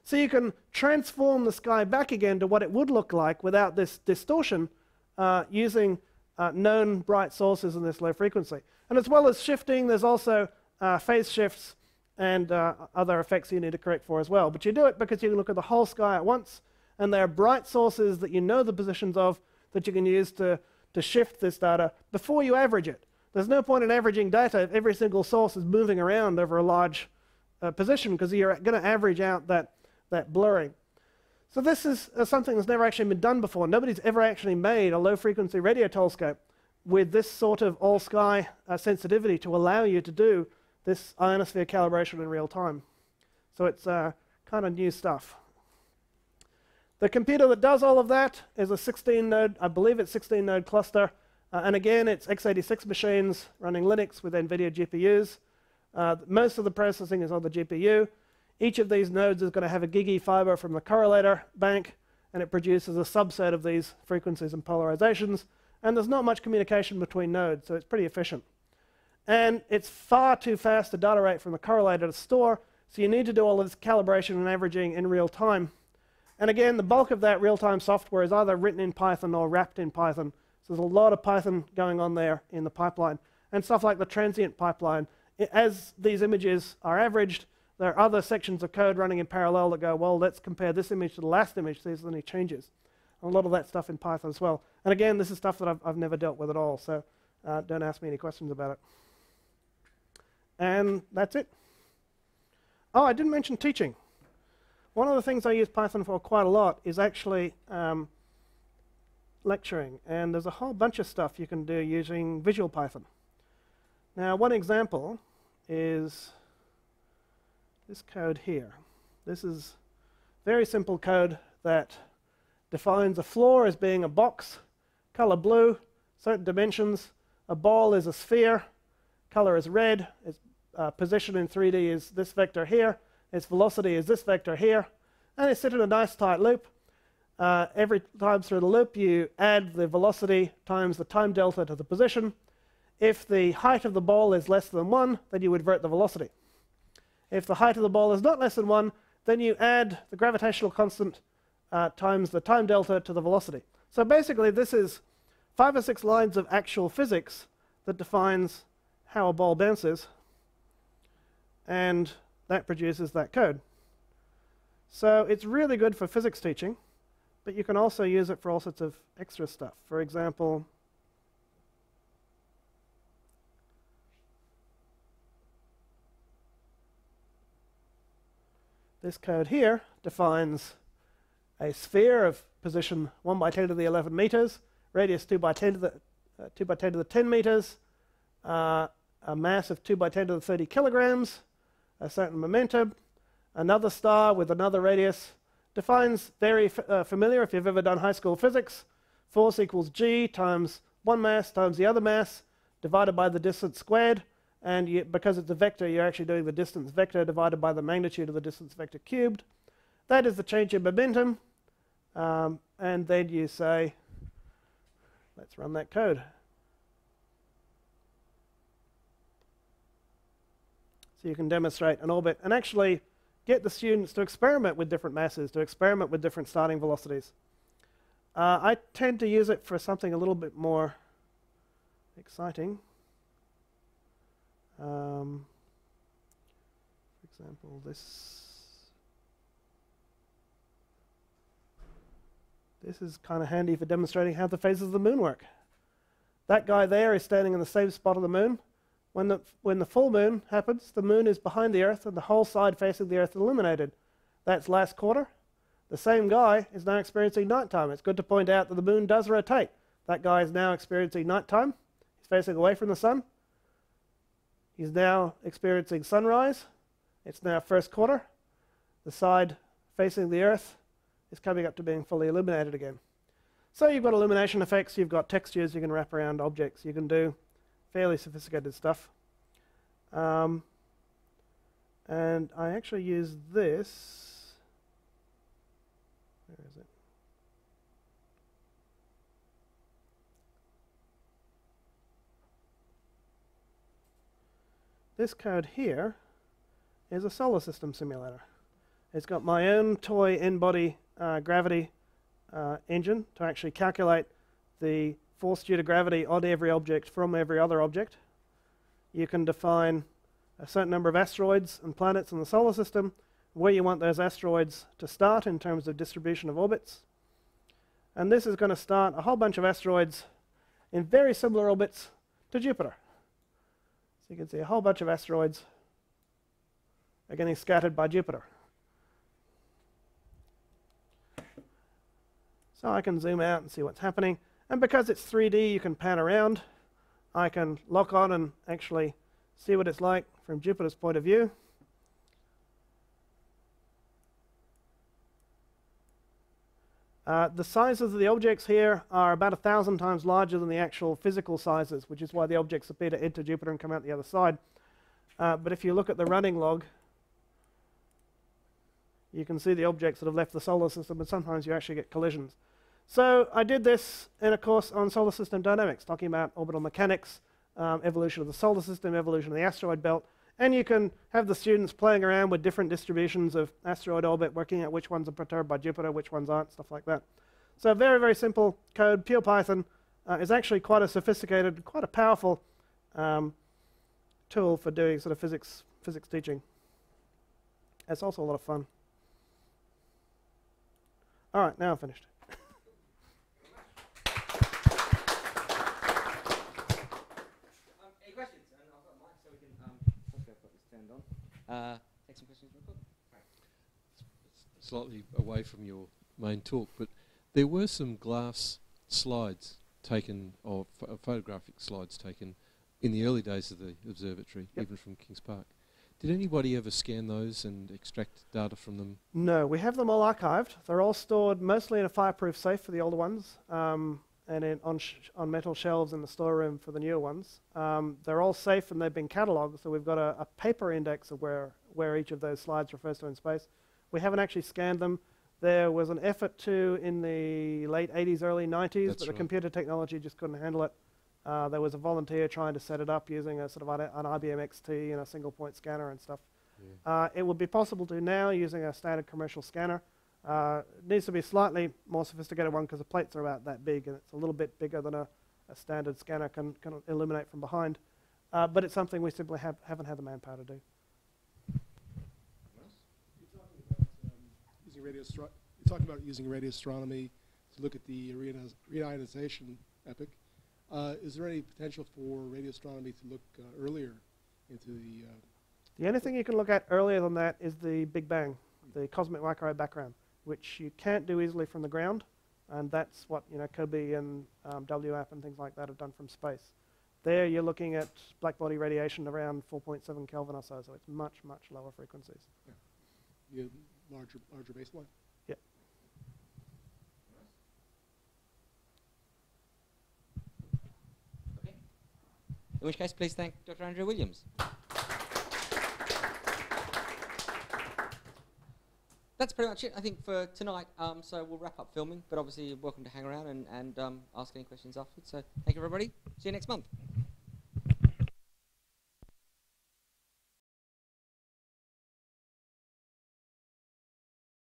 So you can transform the sky back again to what it would look like without this distortion using known bright sources in this low frequency. And as well as shifting, there's also phase shifts and other effects you need to correct for as well. But you do it because you can look at the whole sky at once, and there are bright sources that you know the positions of that you can use to shift this data before you average it. There's no point in averaging data if every single source is moving around over a large position because you're going to average out that blurring. So this is something that's never actually been done before. Nobody's ever actually made a low-frequency radio telescope with this sort of all-sky sensitivity to allow you to do this ionosphere calibration in real time. So it's kind of new stuff. The computer that does all of that is a 16-node, I believe it's 16-node cluster. And again, it's x86 machines running Linux with NVIDIA GPUs. Most of the processing is on the GPU. Each of these nodes is going to have a GigE fiber from the correlator bank, and it produces a subset of these frequencies and polarizations. And there's not much communication between nodes, so it's pretty efficient. And it's far too fast a data rate from the correlator to store, so you need to do all of this calibration and averaging in real time. And again, the bulk of that real-time software is either written in Python or wrapped in Python. So there's a lot of Python going on there in the pipeline. And stuff like the transient pipeline. As these images are averaged, there are other sections of code running in parallel that go, well, let's compare this image to the last image, see if there's any changes. And a lot of that stuff in Python as well. And again, this is stuff that I've never dealt with at all, so don't ask me any questions about it. And that's it. Oh, I didn't mention teaching. One of the things I use Python for quite a lot is actually lecturing. And there's a whole bunch of stuff you can do using Visual Python. Now, one example is this code here. This is very simple code that defines a floor as being a box, color blue, certain dimensions. A ball is a sphere, color is red, its position in 3D is this vector here, its velocity is this vector here, and it's set in a nice tight loop. Every time through the loop you add the velocity times the time delta to the position. If the height of the ball is less than 1, then you invert the velocity. If the height of the ball is not less than 1, then you add the gravitational constant times the time delta to the velocity. So basically this is 5 or 6 lines of actual physics that defines how a ball bounces, and that produces that code. So it's really good for physics teaching, but you can also use it for all sorts of extra stuff. For example, this code here defines a sphere of position 1 by 10 to the 11 meters, radius 2 by 10 to the 10 meters, a mass of 2 by 10 to the 30 kilograms, a certain momentum. Another star with another radius. Defines very familiar if you've ever done high school physics. Force equals g times one mass times the other mass divided by the distance squared. And because it's a vector, you're actually doing the distance vector divided by the magnitude of the distance vector cubed. That is the change in momentum. And then you say, let's run that code. So you can demonstrate an orbit and actually get the students to experiment with different masses, to experiment with different starting velocities. I tend to use it for something a little bit more exciting. For example, this is kind of handy for demonstrating how the phases of the moon work. That guy there is standing in the same spot of the moon. When the full moon happens, the moon is behind the Earth and the whole side facing the Earth is illuminated. That's last quarter. The same guy is now experiencing nighttime. It's good to point out that the moon does rotate. That guy is now experiencing nighttime. He's facing away from the sun. He's now experiencing sunrise. It's now first quarter. The side facing the Earth is coming up to being fully illuminated again. So you've got illumination effects, you've got textures, you can wrap around objects, you can do fairly sophisticated stuff. And I actually use this. Where is it? This code here is a solar system simulator. It's got my own toy in-body gravity engine to actually calculate the force due to gravity on every object from every other object. You can define a certain number of asteroids and planets in the solar system, where you want those asteroids to start in terms of distribution of orbits. And this is going to start a whole bunch of asteroids in very similar orbits to Jupiter. So you can see a whole bunch of asteroids are getting scattered by Jupiter. So I can zoom out and see what's happening. And because it's 3D, you can pan around. I can lock on and actually see what it's like from Jupiter's point of view. The sizes of the objects here are about 1,000 times larger than the actual physical sizes, which is why the objects appear to enter Jupiter and come out the other side. But if you look at the running log, you can see the objects that have left the solar system, and sometimes you actually get collisions. So I did this in a course on solar system dynamics, talking about orbital mechanics, evolution of the solar system, evolution of the asteroid belt, and you can have the students playing around with different distributions of asteroid orbit, working out which ones are perturbed by Jupiter, which ones aren't, stuff like that. So very, very simple code. Pure Python is actually quite a sophisticated, quite a powerful tool for doing sort of physics teaching. It's also a lot of fun. All right, now I'm finished. Any questions? And I've got a mic so we can hopefully I've got this turned on. Take some questions real quick. Slightly away from your main talk, but there were some glass slides taken, or photographic slides taken, in the early days of the observatory, even from Kings Park. Did anybody ever scan those and extract data from them? No, we have them all archived. They're all stored mostly in a fireproof safe for the older ones, and on metal shelves in the storeroom for the newer ones. They're all safe and they've been catalogued, so we've got a paper index of where each of those slides refers to in space. We haven't actually scanned them. There was an effort to in the late 80s, early 90s, but the computer technology just couldn't handle it. There was a volunteer trying to set it up using a sort of an IBM XT and a single point scanner and stuff. Yeah. It would be possible to now using a standard commercial scanner. It needs to be a slightly more sophisticated one because the plates are about that big and it's a little bit bigger than a standard scanner can illuminate from behind. But it's something we simply haven't had the manpower to do. You're talking about using radio astronomy to look at the reionization epoch. Is there any potential for radio astronomy to look earlier into the... The only thing you can look at earlier than that is the Big Bang, the cosmic microwave background, which you can't do easily from the ground, and that's what COBE and WAP and things like that have done from space. There you're looking at black body radiation around 4.7 Kelvin or so, so it's much, much lower frequencies. You have larger baseline. Yep. Okay. In which case, please thank Dr. Andrew Williams. That's pretty much it, I think, for tonight. So we'll wrap up filming, but obviously you're welcome to hang around and ask any questions afterwards. So thank you, everybody. See you next month.